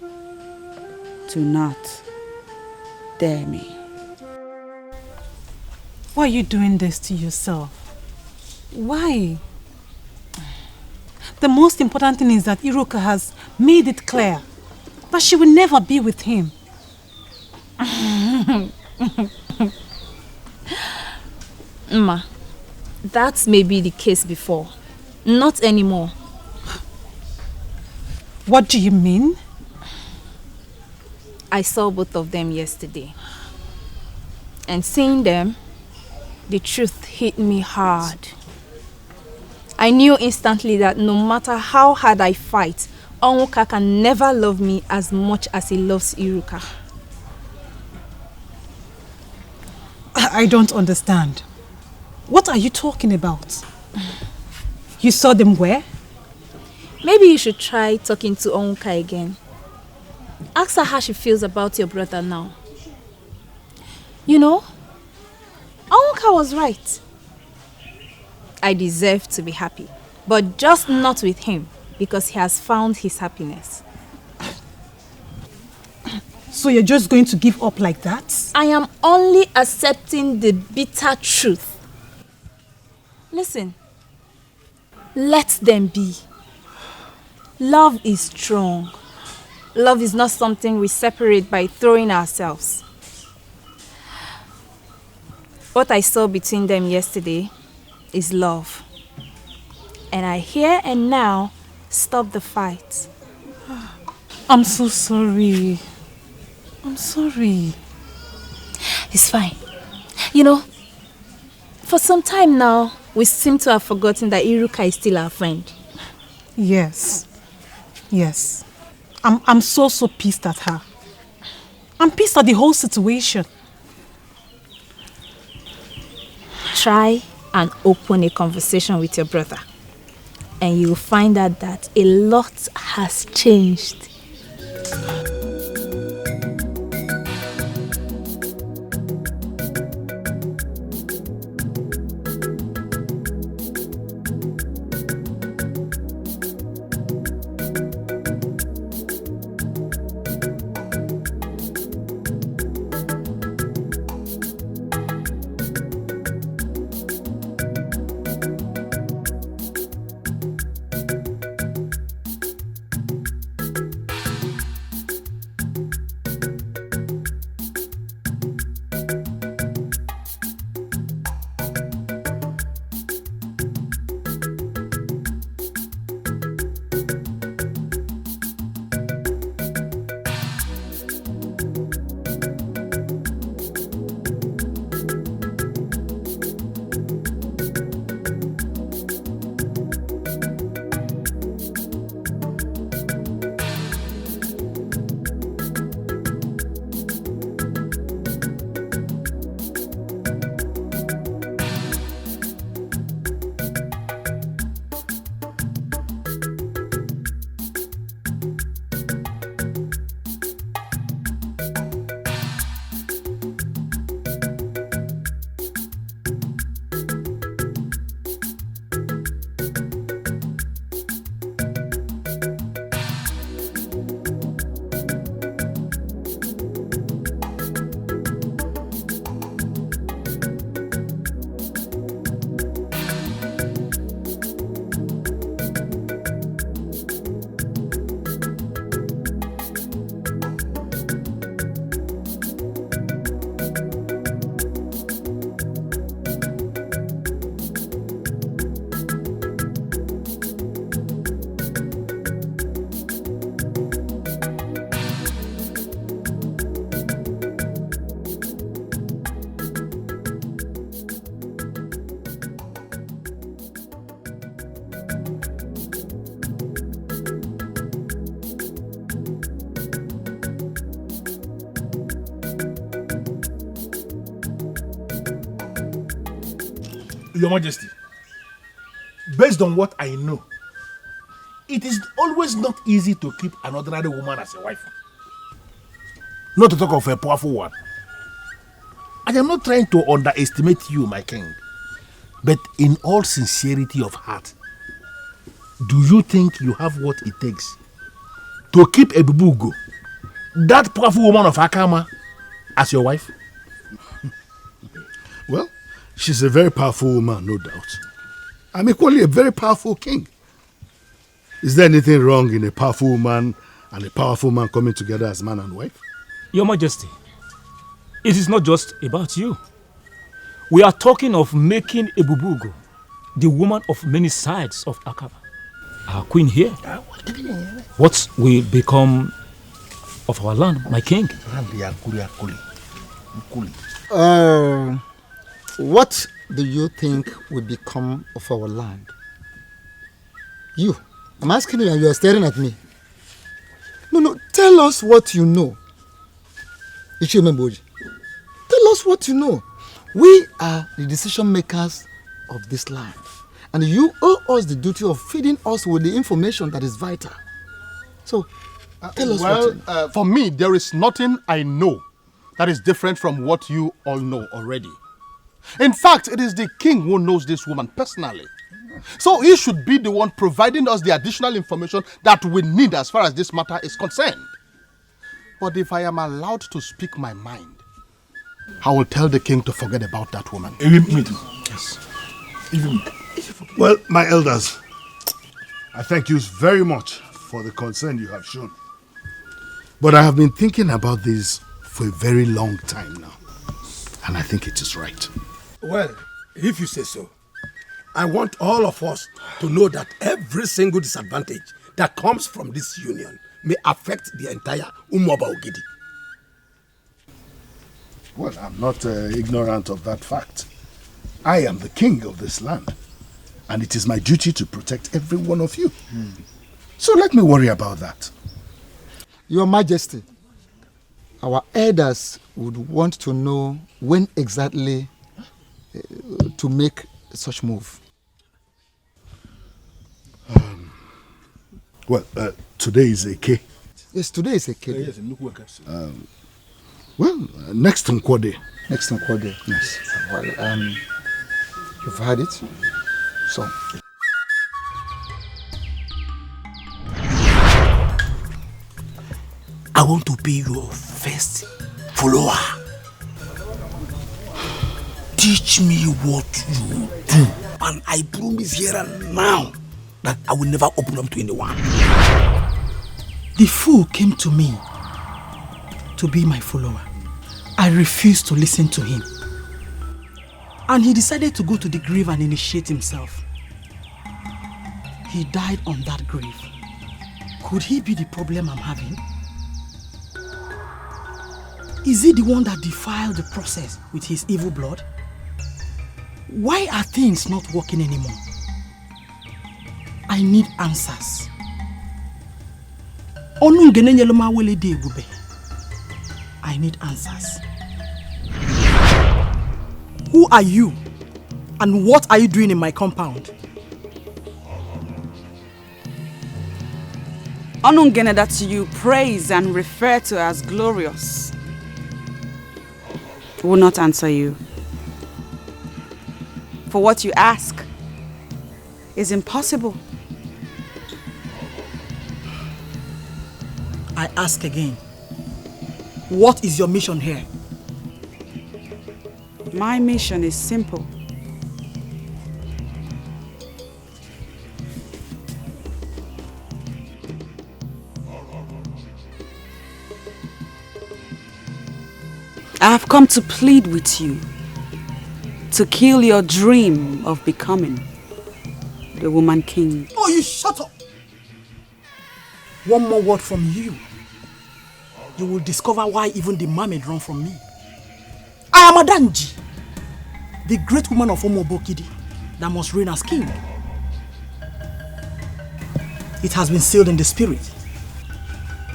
[SPEAKER 4] Do not dare me.
[SPEAKER 8] Why are you doing this to yourself? Why? The most important thing is that Iruka has made it clear that she will never be with him.
[SPEAKER 7] Ma, that may be the case before. Not anymore.
[SPEAKER 8] What do you mean?
[SPEAKER 7] I saw both of them yesterday. And seeing them, the truth hit me hard. I knew instantly that no matter how hard I fight, Onwuka can never love me as much as he loves Iruka.
[SPEAKER 8] I don't understand. What are you talking about? You saw them where?
[SPEAKER 7] Maybe you should try talking to Onwuka again. Ask her how she feels about your brother now. You know, Onwuka was right. I deserve to be happy, but just not with him, because he has found his happiness.
[SPEAKER 8] So you're just going to give up like that?
[SPEAKER 7] I am only accepting the bitter truth. Listen, let them be. Love is strong. Love is not something we separate by throwing ourselves. What I saw between them yesterday is love. And I here and now stop the fight.
[SPEAKER 8] I'm so sorry. I'm sorry.
[SPEAKER 7] It's fine. You know, for some time now, we seem to have forgotten that Iruka is still our friend.
[SPEAKER 8] Yes. Yes. I'm so pissed at her. I'm pissed at the whole situation.
[SPEAKER 7] Try and open a conversation with your brother, and you'll find out that a lot has changed.
[SPEAKER 6] Your Majesty, based on what I know, it is always not easy to keep an ordinary woman as a wife. Not to talk of a powerful one. I am not trying to underestimate you, my king. But in all sincerity of heart, do you think you have what it takes to keep a Bubugo, that powerful woman of Akama, as your wife?
[SPEAKER 12] Well, she's a very powerful woman, no doubt. I'm equally a very powerful king. Is there anything wrong in a powerful woman and a powerful man coming together as man and wife?
[SPEAKER 11] Your Majesty, it is not just about you. We are talking of making Ebubugo the woman of many sides of Akaba. Our queen here. What will become of our land, my king?
[SPEAKER 13] What do you think will become of our land? You. I'm asking you and you are staring at me. No, tell us what you know. Ichimemboji. Tell us what you know. We are the decision makers of this land. And you owe us the duty of feeding us with the information that is vital. So, tell us what you know.
[SPEAKER 6] For me, there is nothing I know that is different from what you all know already. In fact, it is the king who knows this woman personally. So he should be the one providing us the additional information that we need as far as this matter is concerned. But if I am allowed to speak my mind, I will tell the king to forget about that woman.
[SPEAKER 12] Even me too. Yes. Even me. Well, my elders, I thank you very much for the concern you have shown. But I have been thinking about this for a very long time now. And I think it is right.
[SPEAKER 18] Well, if you say so, I want all of us to know that every single disadvantage that comes from this union may affect the entire Umuoba Ogidi.
[SPEAKER 12] Well, I'm not ignorant of that fact. I am the king of this land, and it is my duty to protect every one of you. So let me worry about that.
[SPEAKER 13] Your Majesty, our elders would want to know when exactly to make such move.
[SPEAKER 12] Well, today is Eke.
[SPEAKER 13] Yes, today is Eke.
[SPEAKER 12] Yes, well, next Nkwode.
[SPEAKER 13] Next Nkwode.
[SPEAKER 12] Yes.
[SPEAKER 13] Well, you've heard it. So.
[SPEAKER 18] I want to be your first follower. Teach me what you do, and I promise here and now that I will never open up to anyone.
[SPEAKER 1] The fool came to me to be my follower. I refused to listen to him. And he decided to go to the grave and initiate himself. He died on that grave. Could he be the problem I'm having? Is he the one that defiled the process with his evil blood? Why are things not working anymore? I need answers. I need answers. Who are you? And what are you doing in my compound?
[SPEAKER 4] Onungene that you praise and refer to as glorious will not answer you. For what you ask is impossible.
[SPEAKER 1] I ask again. What is your mission here?
[SPEAKER 4] My mission is simple. I have come to plead with you to kill your dream of becoming the woman king.
[SPEAKER 1] Oh, you shut up! One more word from you. You will discover why even the mermaid run from me. I am Adanji, the great woman of Omobokidi that must reign as king. It has been sealed in the spirit.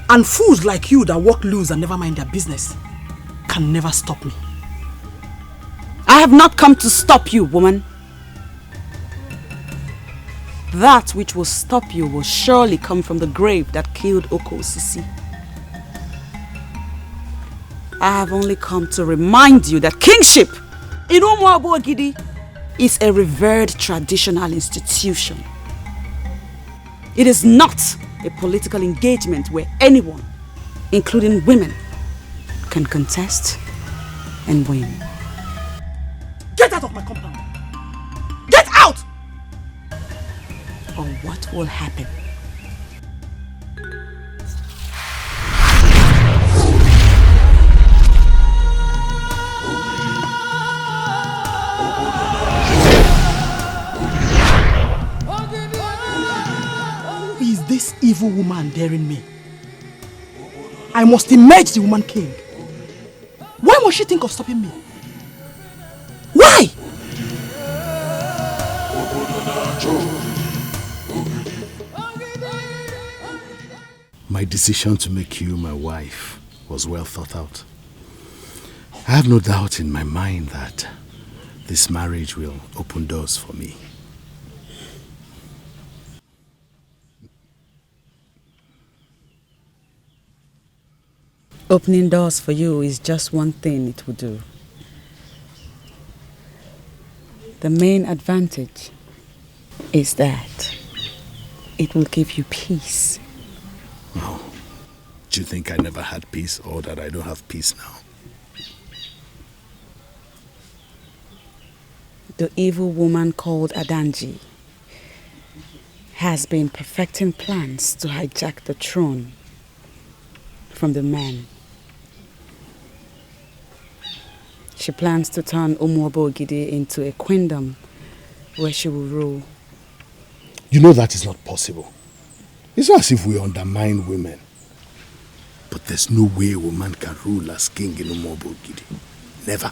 [SPEAKER 1] And fools like you that walk loose and never mind their business can never stop me.
[SPEAKER 4] I have not come to stop you, woman. That which will stop you will surely come from the grave that killed Okosisi. I have only come to remind you that kingship in Umuobo Ogidi is a revered traditional institution. It is not a political engagement where anyone, including women, can contest and win.
[SPEAKER 1] Get out of my compound! Get out!
[SPEAKER 4] Or what will happen?
[SPEAKER 1] Who is this evil woman daring me? I must emerge the woman king. Why must she think of stopping me? Why?
[SPEAKER 6] My decision to make you my wife was well thought out. I have no doubt in my mind that this marriage will open doors for me.
[SPEAKER 4] Opening doors for you is just one thing it will do. The main advantage is that it will give you peace.
[SPEAKER 6] Oh, do you think I never had peace or that I don't have peace now?
[SPEAKER 4] The evil woman called Adanji has been perfecting plans to hijack the throne from the man. She plans to turn Umuobo Ogidi into a queendom where she will rule.
[SPEAKER 6] You know that is not possible. It's not as if we undermine women. But there's no way a woman can rule as king in Umuobo Ogidi. Never.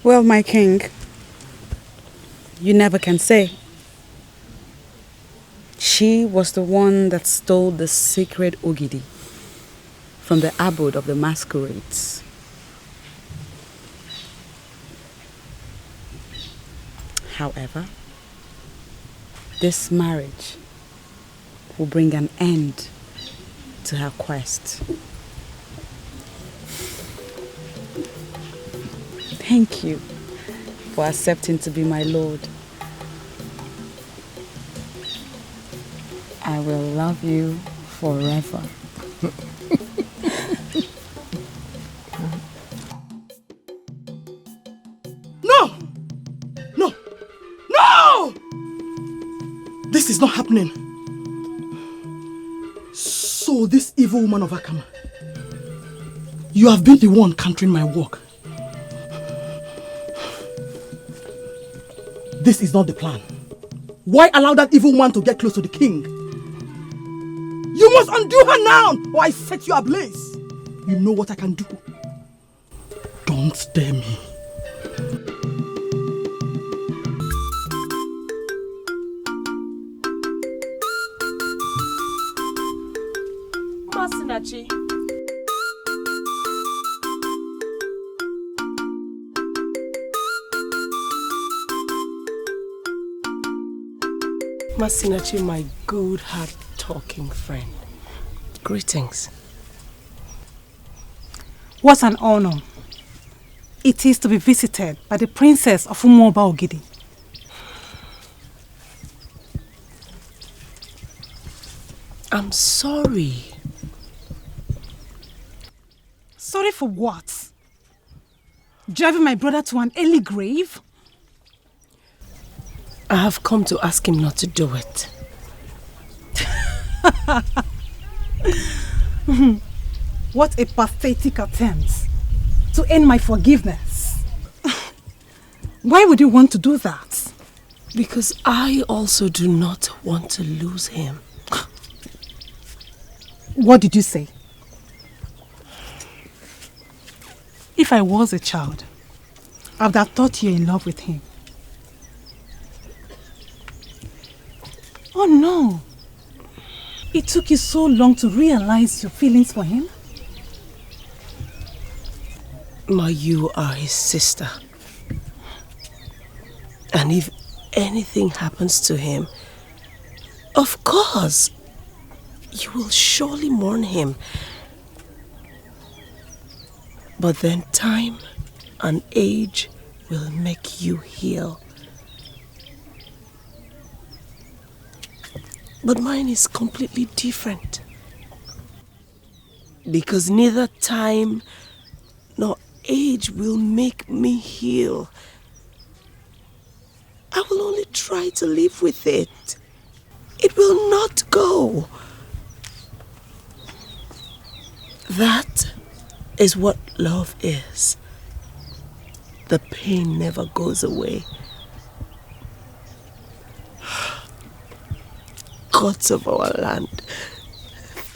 [SPEAKER 4] Well, my king, you never can say. She was the one that stole the sacred Ogidi from the abode of the masquerades. However, this marriage will bring an end to her quest. Thank you for accepting to be my lord. I will love you forever.
[SPEAKER 1] No! No! No! This is not happening. So this evil woman of Akama, you have been the one countering my work. This is not the plan. Why allow that evil woman to get close to the king? You must undo her now, or I set you ablaze. You know what I can do. Don't dare me.
[SPEAKER 5] Masinachi. Masinachi, my good heart-talking friend. Greetings.
[SPEAKER 8] What an honor it is to be visited by the princess of Umuobo Ogidi.
[SPEAKER 5] I'm sorry.
[SPEAKER 8] Sorry for what? Driving my brother to an early grave?
[SPEAKER 5] I have come to ask him not to do it.
[SPEAKER 8] What a pathetic attempt to earn my forgiveness. Why would you want to do that?
[SPEAKER 5] Because I also do not want to lose him.
[SPEAKER 8] What did you say? If I was a child, I would have thought you were in love with him. Oh no! It took you so long to realize your feelings for him?
[SPEAKER 5] Ma, you are his sister. And if anything happens to him, of course, you will surely mourn him. But then time and age will make you heal. But mine is completely different. Because neither time nor age will make me heal. I will only try to live with it. It will not go. That is what love is. The pain never goes away. Gods of our land,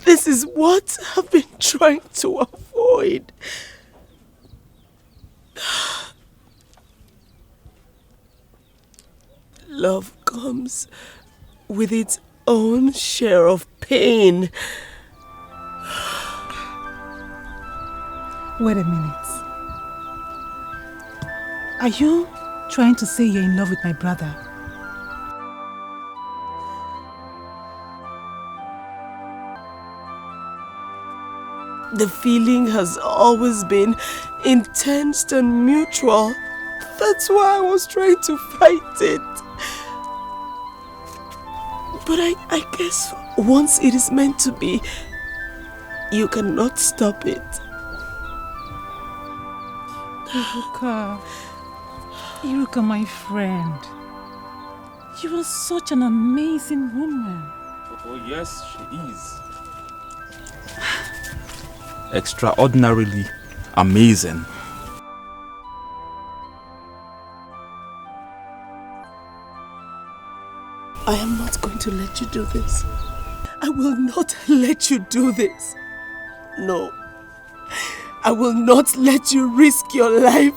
[SPEAKER 5] this is what I've been trying to avoid. Love comes with its own share of pain.
[SPEAKER 8] Wait a minute. Are you trying to say you're in love with my brother?
[SPEAKER 5] The feeling has always been intense and mutual. That's why I was trying to fight it. But I guess once it is meant to be, you cannot stop it.
[SPEAKER 8] Iruka, my friend. You are such an amazing woman.
[SPEAKER 2] Oh yes, she is. Extraordinarily amazing.
[SPEAKER 5] I am not going to let you do this. I will not let you do this. No. I will not let you risk your life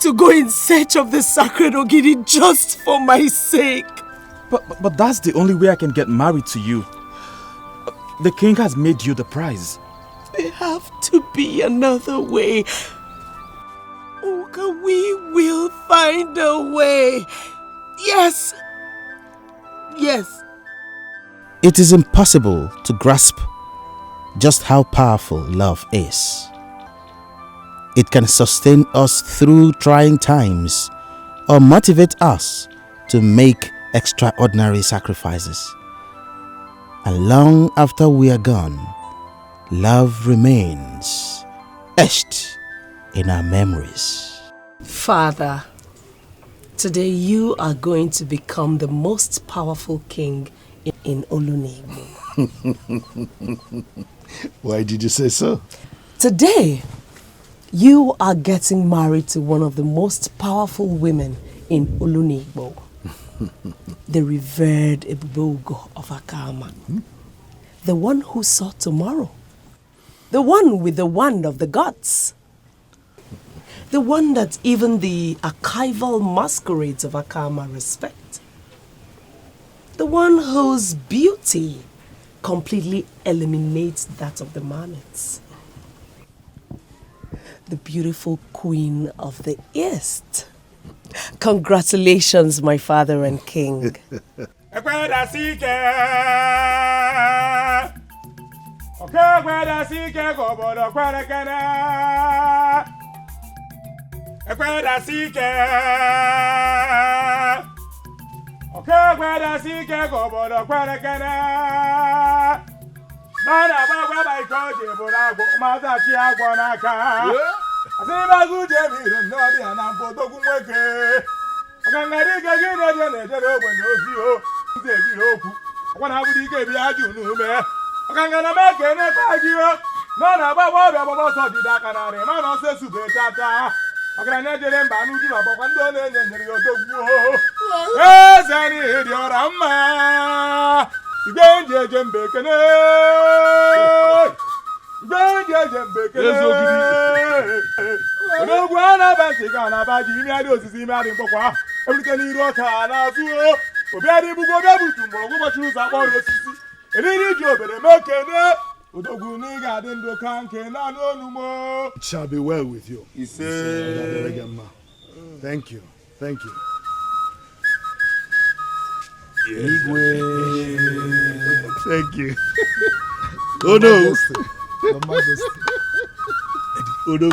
[SPEAKER 5] to go in search of the sacred Ogidi just for my sake.
[SPEAKER 2] But that's the only way I can get married to you. The king has made you the prize.
[SPEAKER 5] There have to be another way. Oka, we will find a way. Yes. Yes.
[SPEAKER 19] It is impossible to grasp just how powerful love is. It can sustain us through trying times or motivate us to make extraordinary sacrifices. And long after we are gone, love remains etched in our memories.
[SPEAKER 5] Father, today you are going to become the most powerful king in Olunigbo.
[SPEAKER 6] Why did you say so?
[SPEAKER 5] Today, you are getting married to one of the most powerful women in Olunigbo. The revered Ebubogo of Akama. The one who saw tomorrow. The one with the wand of the gods. The one that even the archival masquerades of Akama respect. The one whose beauty completely eliminates that of the Manets. The beautiful queen of the East. Congratulations, my father and king.
[SPEAKER 6] It shall be well with you. Thank you. Thank you.
[SPEAKER 12] Thank you. Oh no.
[SPEAKER 13] Your Majesty.
[SPEAKER 12] Oh no.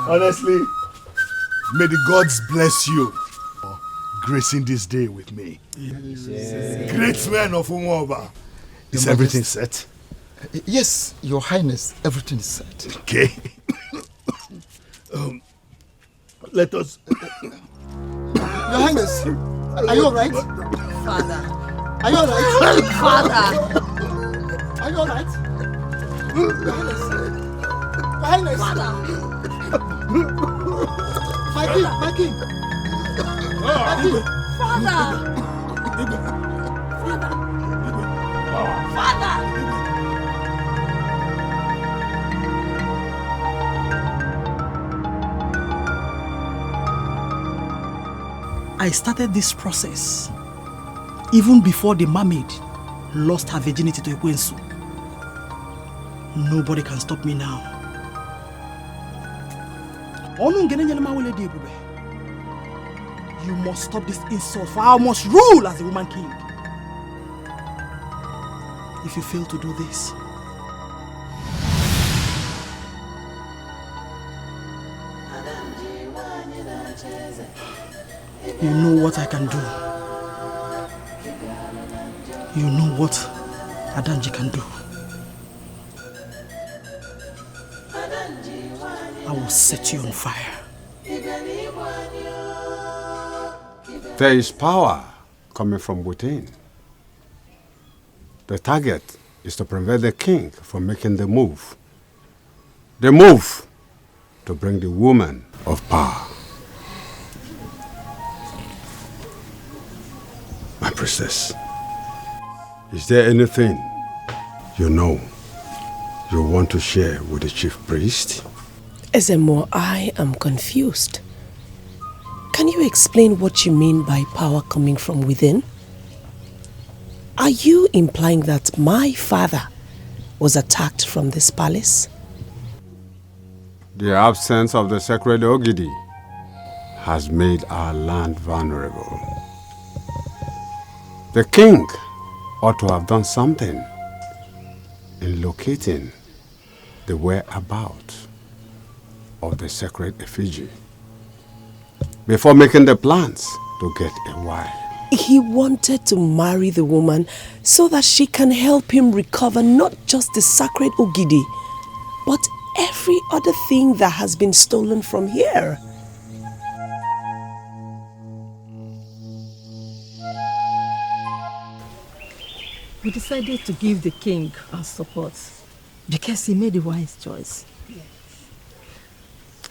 [SPEAKER 12] Honestly, may the gods bless you for gracing this day with me. Yes. Great men of Umuoba. Is everything set?
[SPEAKER 13] Yes, Your Highness, everything is set.
[SPEAKER 12] Okay. Let us.
[SPEAKER 13] Your Highness, are you alright?
[SPEAKER 14] Father.
[SPEAKER 13] Are you alright?
[SPEAKER 14] Father.
[SPEAKER 13] Are you alright? Your Highness.
[SPEAKER 14] Father.
[SPEAKER 13] My king, my king. My king.
[SPEAKER 14] Father. Father.
[SPEAKER 1] I started this process even before the mermaid lost her virginity to Ugezu. Nobody can stop me now. You must stop this insult, for I must rule as the woman king. If you fail to do this, you know what I can do. You know what Adanji can do. I will set you on fire.
[SPEAKER 3] There is power coming from within. The target is to prevent the king from making the move. The move to bring the woman of power. My princess, is there anything you know you want to share with the chief priest?
[SPEAKER 5] Ezemo, I am confused. Can you explain what you mean by power coming from within? Are you implying that my father was attacked from this palace?
[SPEAKER 3] The absence of the sacred Ogidi has made our land vulnerable. The king ought to have done something in locating the whereabouts of the sacred effigy before making the plans to get a wife.
[SPEAKER 5] He wanted to marry the woman so that she can help him recover not just the sacred Ogidi, but every other thing that has been stolen from here.
[SPEAKER 20] We decided to give the king our support because he made a wise choice. Yes.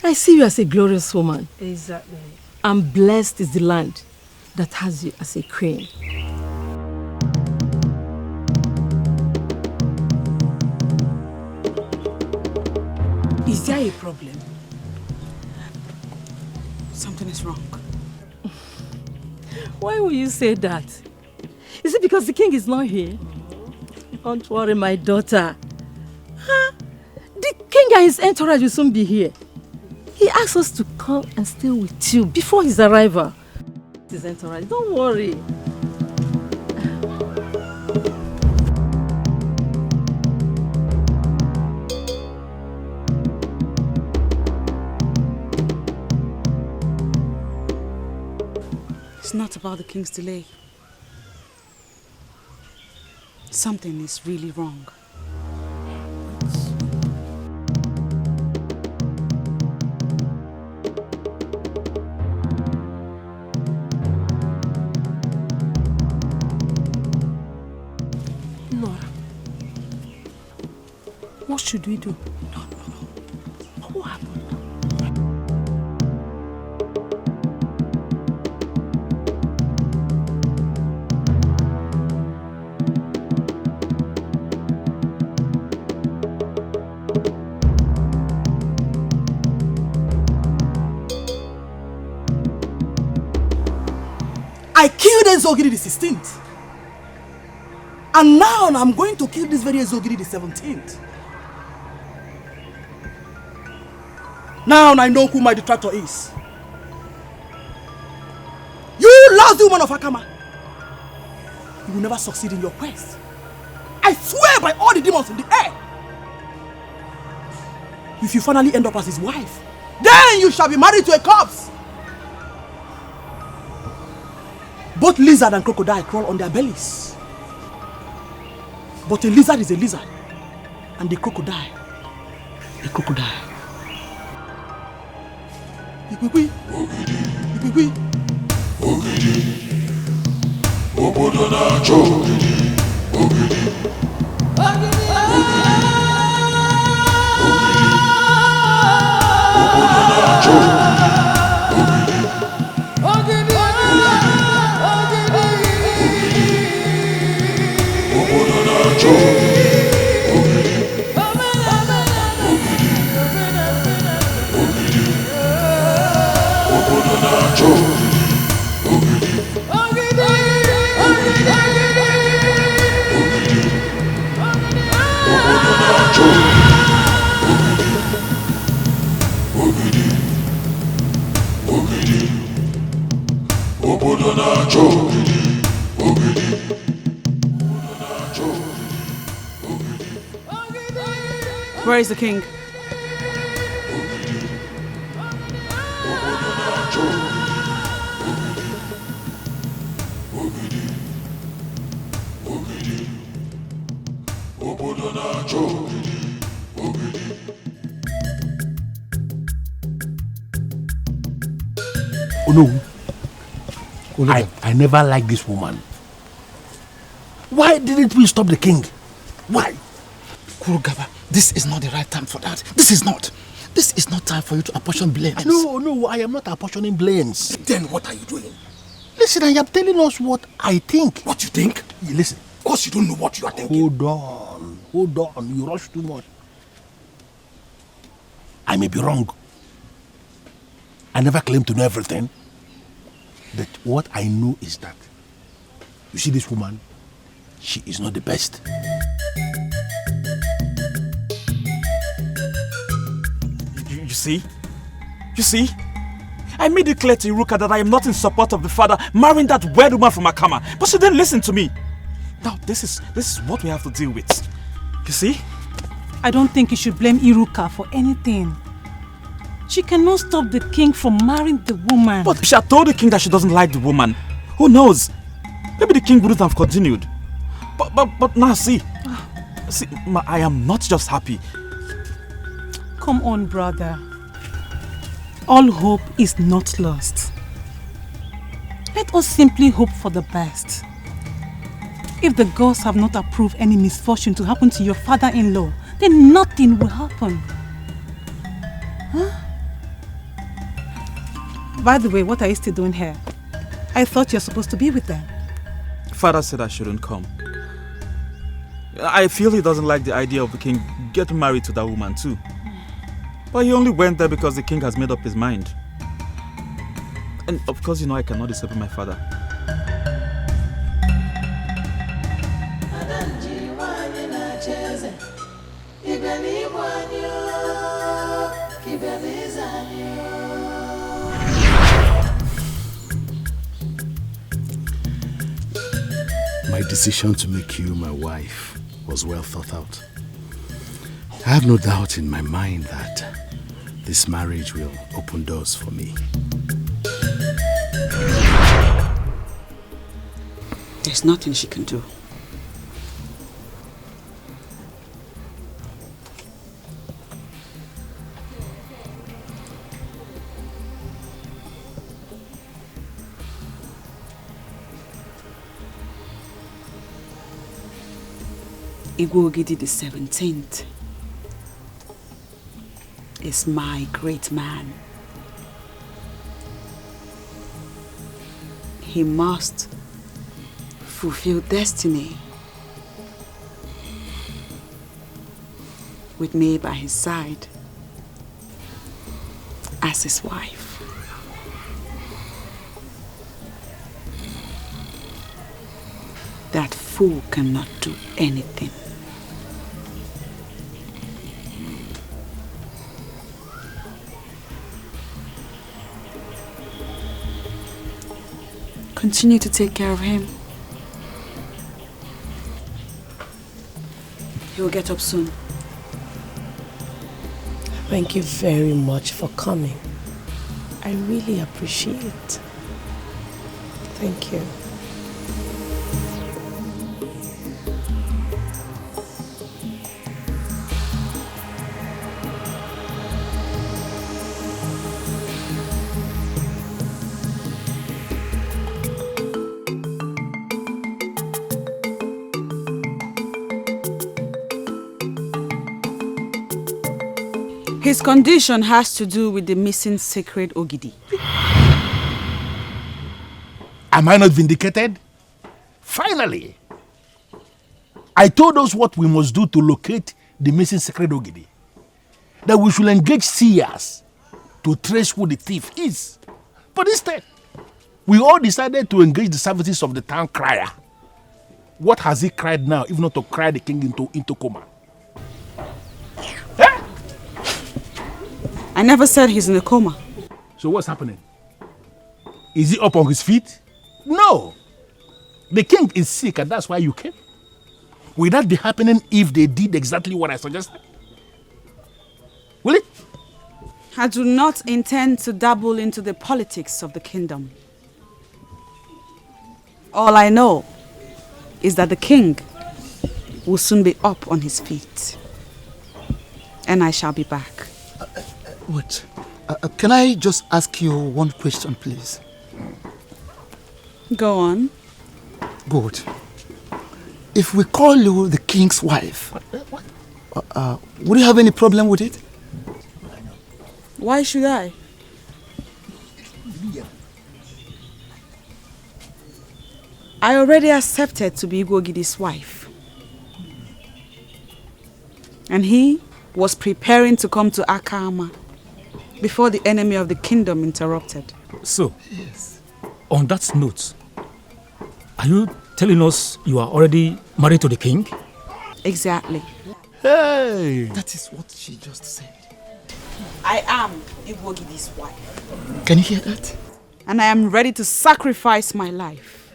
[SPEAKER 20] I see you as a glorious woman.
[SPEAKER 8] Exactly.
[SPEAKER 20] And blessed is the land that has you as a queen.
[SPEAKER 8] Is there a problem?
[SPEAKER 4] Something is wrong.
[SPEAKER 20] Why will you say that? Is it because the king is not here? Don't worry, my daughter. Huh? The king and his entourage will soon be here. He asked us to come and stay with you before his arrival. His entourage, don't worry.
[SPEAKER 4] It's not about the king's delay. Something is really wrong.
[SPEAKER 5] Nora, what should we do?
[SPEAKER 4] No.
[SPEAKER 5] What happened?
[SPEAKER 1] I killed Enzogiri the 16th. And now I'm going to kill this very Ezogidi the 17th. Now I know who my detractor is. You lousy woman of Akama. You will never succeed in your quest. I swear by all the demons in the air. If you finally end up as his wife, then you shall be married to a corpse. Both lizard and crocodile crawl on their bellies. But a lizard is a lizard, and the crocodile, a crocodile. Ikwikwi. Ikwikwi.
[SPEAKER 14] Obodo na-achọ ogidi. Ogidi. Obodo na-achọ ogidi. Obodo na-achọ ogidi. Obodo na-achọ ogidi. Obodo na-achọ ogidi. Ogidi. Obodo na-achọ ogidi. Ogidi.
[SPEAKER 8] Where is the king?
[SPEAKER 6] Oh no. I never liked this woman. Why didn't we stop the king? Why?
[SPEAKER 15] Kurugaba, this is not the right time for that. This is not time for you to apportion blames.
[SPEAKER 6] No, I am not apportioning blames.
[SPEAKER 15] Then what are you doing?
[SPEAKER 6] Listen, I am telling us what I think.
[SPEAKER 15] What you think?
[SPEAKER 6] Listen.
[SPEAKER 15] Of course you don't know what you are thinking.
[SPEAKER 6] Hold on. You rush too much. I may be wrong. I never claim to know everything. But what I know is that, you see this woman, she is not the best.
[SPEAKER 2] You see? I made it clear to Iruka that I am not in support of the father marrying that weird woman from Akama, but she didn't listen to me. Now this is what we have to deal with. You see?
[SPEAKER 8] I don't think you should blame Iruka for anything. She cannot stop the king from marrying the woman.
[SPEAKER 2] But she had told the king that she doesn't like the woman. Who knows? Maybe the king wouldn't have continued. But now see, I am not just happy.
[SPEAKER 8] Come on, brother. All hope is not lost. Let us simply hope for the best. If the gods have not approved any misfortune to happen to your father-in-law, then nothing will happen. Huh? By the way, what are you still doing here? I thought you're supposed to be with them.
[SPEAKER 2] Father said I shouldn't come. I feel he doesn't like the idea of the king getting married to that woman too. But he only went there because the king has made up his mind. And of course, you know I cannot disappoint my father.
[SPEAKER 6] My decision to make you my wife was well thought out. I have no doubt in my mind that this marriage will open doors for me.
[SPEAKER 4] There's nothing she can do. Igwogidi the 17th is my great man. He must fulfill destiny with me by his side as his wife. That fool cannot do anything. Continue to take care of him. He will get up soon.
[SPEAKER 5] Thank you very much for coming. I really appreciate it. Thank you.
[SPEAKER 4] His condition has to do with the missing sacred Ogidi.
[SPEAKER 6] Am I not vindicated? Finally! I told us what we must do to locate the missing sacred Ogidi. That we should engage seers to trace who the thief is. But instead, we all decided to engage the services of the town crier. What has he cried now, if not to cry the king into coma?
[SPEAKER 4] I never said he's in a coma.
[SPEAKER 6] So what's happening? Is he up on his feet? No. The king is sick and that's why you came. Will that be happening if they did exactly what I suggested? Will it?
[SPEAKER 4] I do not intend to dabble into the politics of the kingdom. All I know is that the king will soon be up on his feet. And I shall be back.
[SPEAKER 13] Wait. Can I just ask you one question, please?
[SPEAKER 4] Go on.
[SPEAKER 13] Good. If we call you the king's wife, would you have any problem with it?
[SPEAKER 4] Why should I? I already accepted to be Ugogidi's wife. And he was preparing to come to Akama before the enemy of the kingdom interrupted.
[SPEAKER 11] So, yes. On that note, are you telling us you are already married to the king?
[SPEAKER 4] Exactly.
[SPEAKER 6] Hey!
[SPEAKER 13] That is what she just said.
[SPEAKER 4] I am Ugogidi's wife.
[SPEAKER 13] Can you hear that?
[SPEAKER 4] And I am ready to sacrifice my life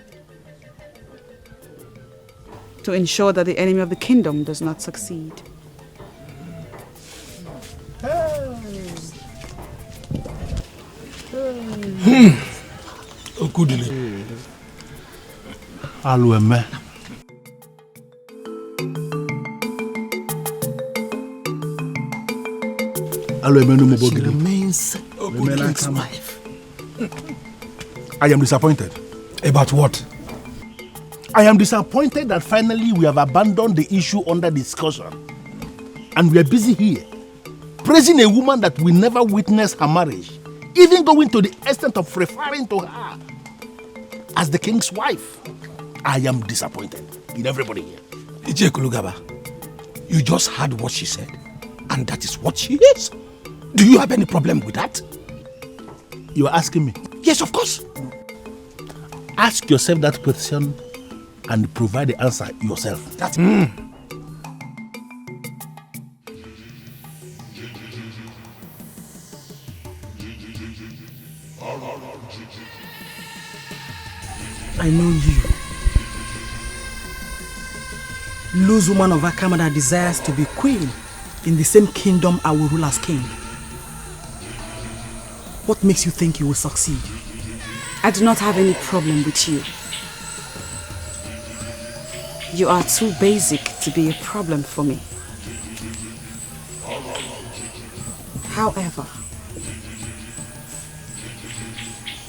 [SPEAKER 4] to ensure that the enemy of the kingdom does not succeed.
[SPEAKER 6] Okudili. Alueme. Alueme no
[SPEAKER 13] She remains the king's wife.
[SPEAKER 6] I am disappointed.
[SPEAKER 18] About what?
[SPEAKER 6] I am disappointed that finally we have abandoned the issue under discussion. And we are busy here, praising a woman that we never witnessed her marriage, even going to the extent of referring to her as the king's wife. I am disappointed in everybody here.
[SPEAKER 18] Ije Kulugaba, you just heard what she said, and that is what she is. Do you have any problem with that?
[SPEAKER 6] You are asking me?
[SPEAKER 18] Yes, of course.
[SPEAKER 6] Ask yourself that question and provide the answer yourself.
[SPEAKER 18] That's
[SPEAKER 17] I know you. Loose woman of Akama that desires to be queen in the same kingdom I will rule as king. What makes you think you will succeed?
[SPEAKER 4] I do not have any problem with you. You are too basic to be a problem for me. However,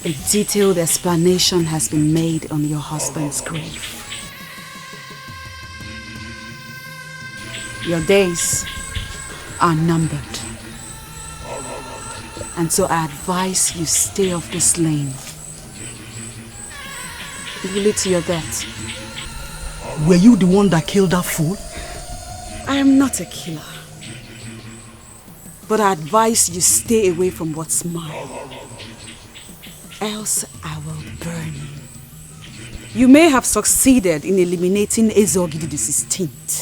[SPEAKER 4] a detailed explanation has been made on your husband's grave. Your days are numbered. And so I advise you stay off this lane. It will lead to your death.
[SPEAKER 17] Were you the one that killed that fool?
[SPEAKER 4] I am not a killer. But I advise you stay away from what's mine. Else I will burn you. You may have succeeded in eliminating ADAEZE the 16th.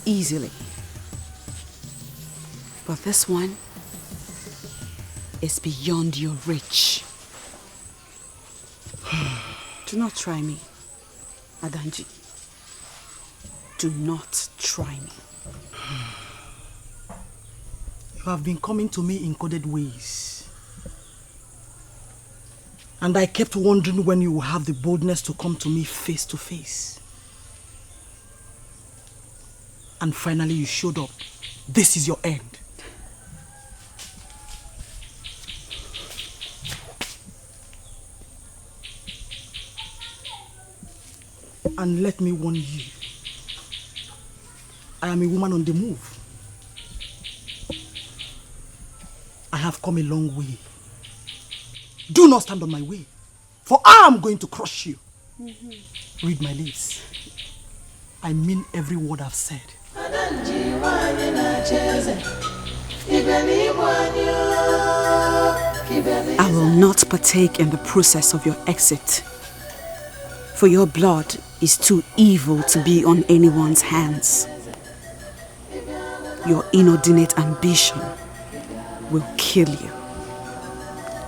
[SPEAKER 4] Easily. But this one is beyond your reach. Do not try me, Adanji. Do not try me.
[SPEAKER 1] You have been coming to me in coded ways. And I kept wondering when you will have the boldness to come to me face to face. And finally you showed up. This is your end. And let me warn you, I am a woman on the move. I have come a long way. Do not stand on my way, for I am going to crush you. Read my lips. I mean every word I've said.
[SPEAKER 4] I will not partake in the process of your exit, for your blood is too evil to be on anyone's hands. Your inordinate ambition will kill you,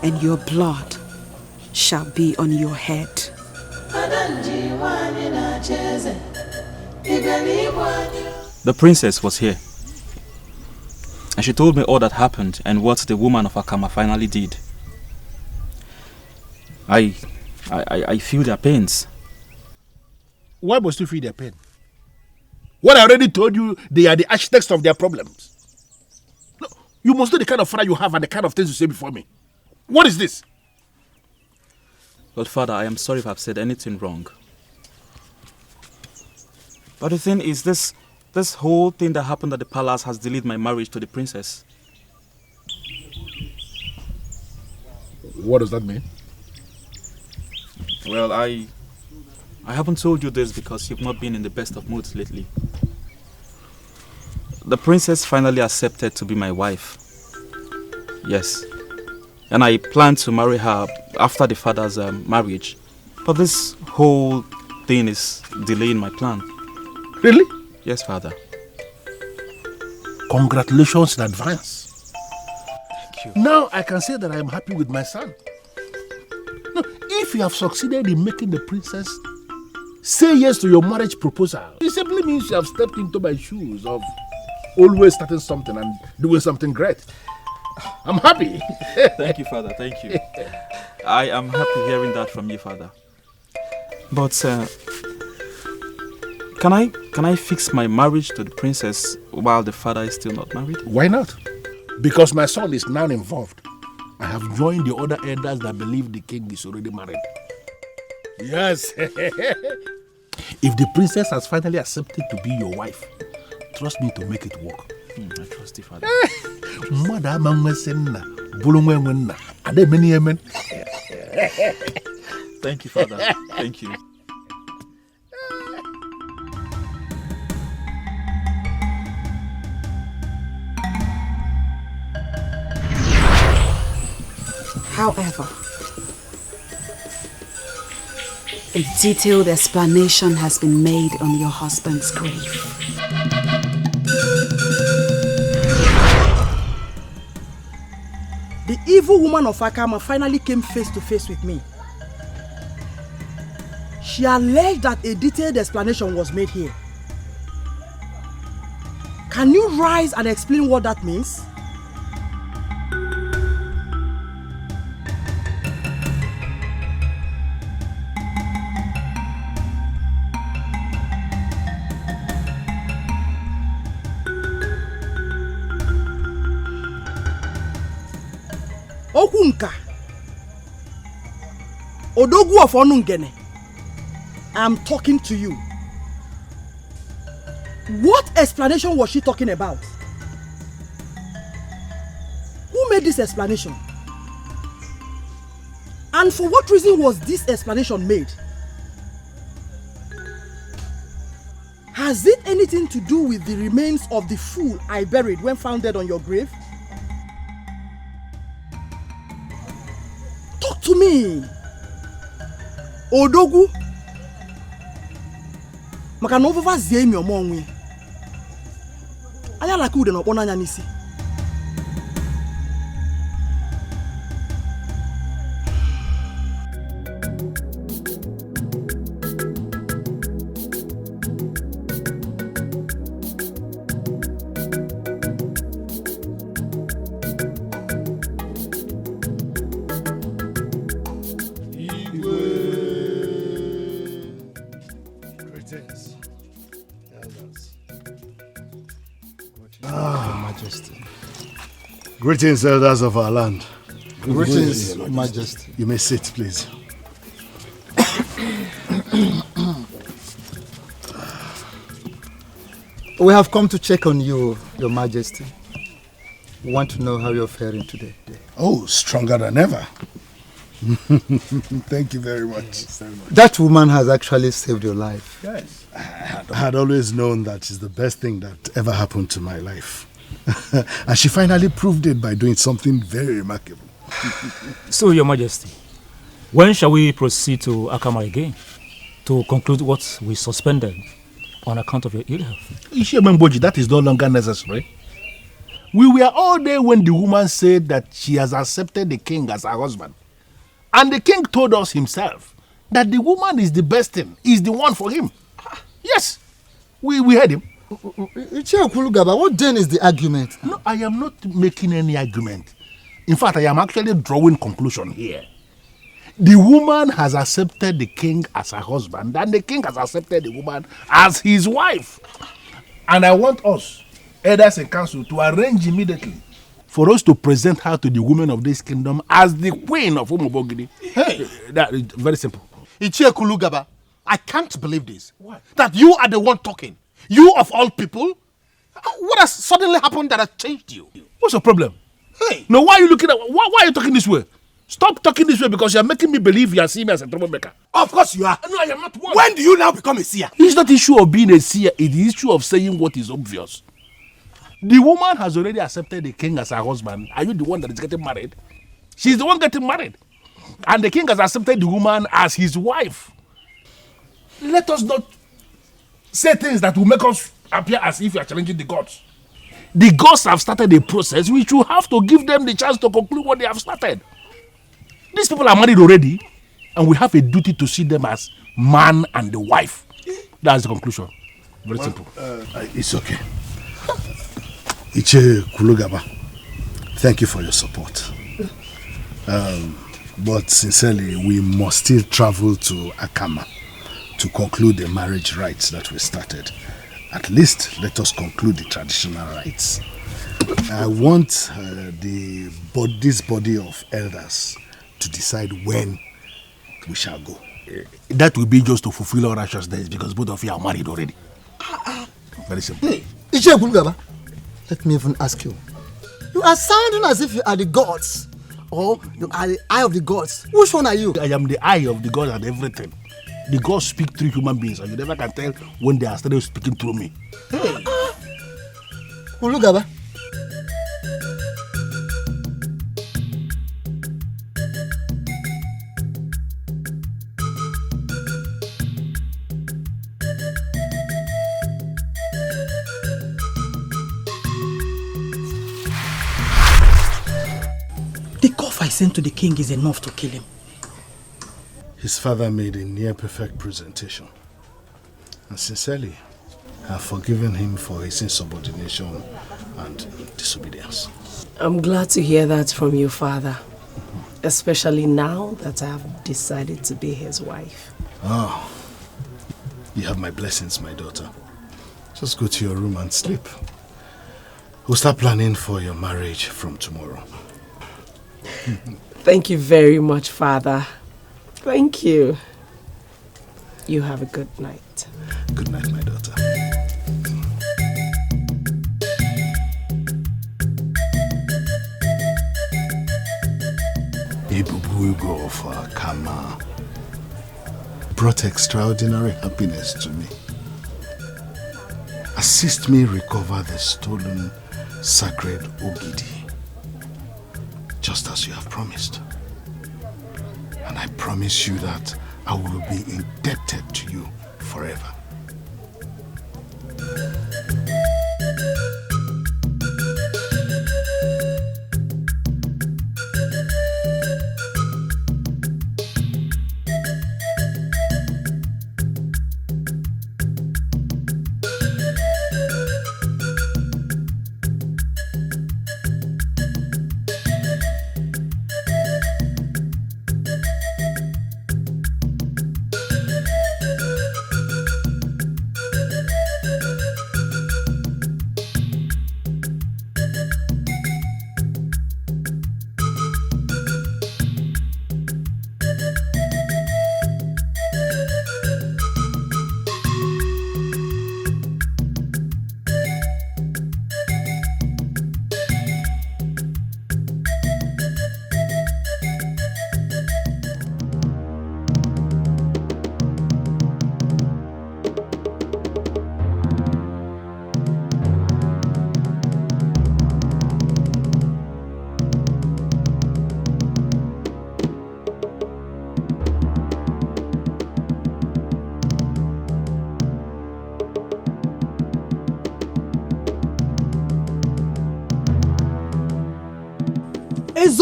[SPEAKER 4] and your blood shall be on your head.
[SPEAKER 11] The princess was here, and she told me all that happened and what the woman of Akama finally did. I feel their pains.
[SPEAKER 6] Why must you feel their pain? What I already told you, they are the architects of their problems. No, you must know the kind of father you have and the kind of things you say before me. What is this?
[SPEAKER 11] Lord Father, I am sorry if I've said anything wrong. But the thing is, this whole thing that happened at the palace has delayed my marriage to the princess.
[SPEAKER 6] What does that mean?
[SPEAKER 11] Well, I haven't told you this because you've not been in the best of moods lately. The princess finally accepted to be my wife. Yes. And I plan to marry her after the father's marriage. But this whole thing is delaying my plan.
[SPEAKER 6] Really?
[SPEAKER 11] Yes, Father.
[SPEAKER 6] Congratulations in advance.
[SPEAKER 11] Thank you.
[SPEAKER 6] Now I can say that I am happy with my son. No, if you have succeeded in making the princess say yes to your marriage proposal, it simply means you have stepped into my shoes of always starting something and doing something great. I'm happy.
[SPEAKER 11] Thank you, Father. Thank you. I am happy hearing that from you, Father. But can I fix my marriage to the princess while the father is still not married?
[SPEAKER 6] Why not? Because my son is now involved. I have joined the other elders that believe the king is already married. Yes. If the princess has finally accepted to be your wife, trust me to make it work.
[SPEAKER 11] I trust you, Father. Thank you, Father. Thank you.
[SPEAKER 4] However, a detailed explanation has been made on your husband's grave.
[SPEAKER 1] The evil woman of Akama finally came face to face with me. She alleged that a detailed explanation was made here. Can you rise and explain what that means? Okunka Odogwu of Onungene, I'm talking to you. What explanation was she talking about? Who made this explanation? And for what reason was this explanation made? Has it anything to do with the remains of the fool I buried when found dead on your grave? Talk to me. Odogu. Maka na ovova zie mi omo onwe. Anya like ude no kpona anya n'isi.
[SPEAKER 12] Greetings, elders of our land.
[SPEAKER 13] Greetings, Majesty.
[SPEAKER 12] You may sit, please.
[SPEAKER 13] We have come to check on you, Your Majesty. We want to know how you're faring today.
[SPEAKER 12] Oh, stronger than ever. Thank you very much.
[SPEAKER 13] That woman has actually saved your life.
[SPEAKER 12] Yes. I had always known that is the best thing that ever happened to my life. And she finally proved it by doing something very remarkable.
[SPEAKER 11] So, Your Majesty, when shall we proceed to Akama again to conclude what we suspended on account of your ill health?
[SPEAKER 6] Ishememboji, that is no longer necessary. We were all there when the woman said that she has accepted the king as her husband. And the king told us himself that the woman is the best thing, is the one for him. Yes, we heard him.
[SPEAKER 13] What then is the argument?
[SPEAKER 6] No, I am not making any argument. In fact, I am actually drawing conclusion here. The woman has accepted the king as her husband, and the king has accepted the woman as his wife. And I want us, elders in council, to arrange immediately for us to present her to the women of this kingdom as the queen of Umobogidi.
[SPEAKER 13] Hey!
[SPEAKER 6] That is very simple.
[SPEAKER 21] Ichie Kulugaba, I can't believe this. What? That you are the one talking. You of all people? What has suddenly happened that has changed you?
[SPEAKER 6] What's your problem?
[SPEAKER 21] Hey!
[SPEAKER 6] No, why are you looking at... Why are you talking this way? Stop talking this way because you are making me believe you are seeing me as a troublemaker.
[SPEAKER 21] Of course you are.
[SPEAKER 6] No, I am not one.
[SPEAKER 21] When do you now become a seer?
[SPEAKER 6] It's not the issue of being a seer. It is the issue of saying what is obvious. The woman has already accepted the king as her husband. Are you the one that is getting married? She's the one getting married. And the king has accepted the woman as his wife. Let us not say things that will make us appear as if we are challenging the gods. The gods have started a process which you have to give them the chance to conclude what they have started. These people are married already, and we have a duty to see them as man and the wife. That's the conclusion. Very simple.
[SPEAKER 12] It's okay. Ichie Kulugaba, thank you for your support. But sincerely, we must still travel to Akama to conclude the marriage rites that we started. At least let us conclude the traditional rites. I want this body of elders to decide when we shall go.
[SPEAKER 6] That will be just to fulfill our righteousness because both of you are married already. Very simple.
[SPEAKER 13] Hey, Ichie Kulugaba, let me even ask you. You are sounding as if you are the gods, or you are the eye of the gods. Which one are you?
[SPEAKER 6] I am the eye of the gods and everything. The gods speak through human beings, and you never can tell when they are started speaking through me.
[SPEAKER 13] Hey. Kulugaba.
[SPEAKER 17] The cough I sent to the king is enough to kill him.
[SPEAKER 12] His father made a near-perfect presentation. And sincerely, I have forgiven him for his insubordination and disobedience.
[SPEAKER 5] I'm glad to hear that from you, Father. Especially now that I have decided to be his wife.
[SPEAKER 12] Oh, you have my blessings, my daughter. Just go to your room and sleep. We'll start planning for your marriage from tomorrow.
[SPEAKER 5] Thank you very much, Father. Thank you. You have a good night.
[SPEAKER 12] Good night, my daughter. Ibubugo of Kama brought extraordinary happiness to me. Assist me recover the stolen sacred Ogidi, just as you have promised.
[SPEAKER 6] And I promise you that I will be indebted to you forever.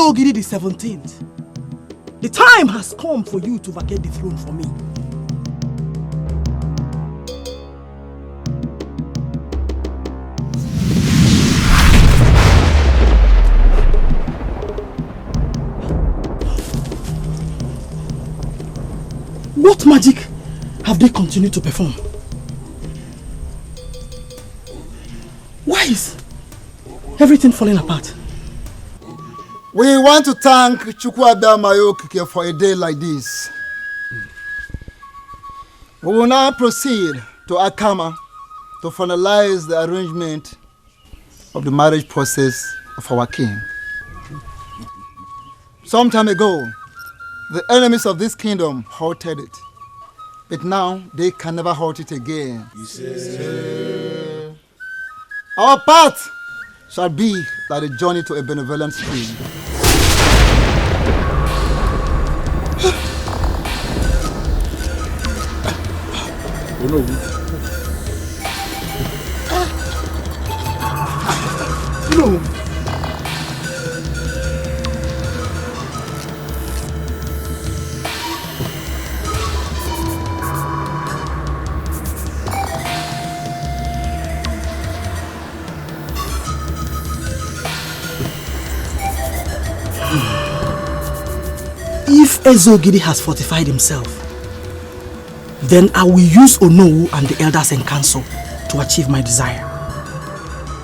[SPEAKER 1] Ogidi the 17th. The time has come for you to vacate the throne for me. What magic have they continued to perform? Why is everything falling apart?
[SPEAKER 13] We want to thank Chukwuada Mayokike for a day like this. We will now proceed to Akama to finalize the arrangement of the marriage process of our king. Some time ago, the enemies of this kingdom halted it, but now they can never halt it again. Our path shall be like a journey to a benevolent stream.
[SPEAKER 1] If Ezogidi has fortified himself, then I will use Onowu and the elders and council to achieve my desire.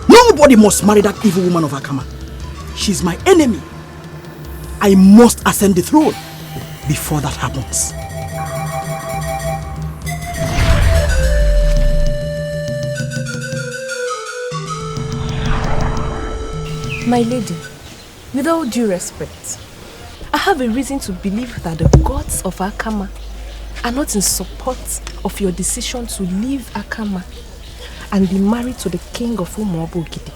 [SPEAKER 1] Nobody must marry that evil woman of Akama. She's my enemy. I must ascend the throne before that happens.
[SPEAKER 5] My lady, with all due respect, I have a reason to believe that the gods of Akama are not in support of your decision to leave Akama and be married to the king of Umuobogidi.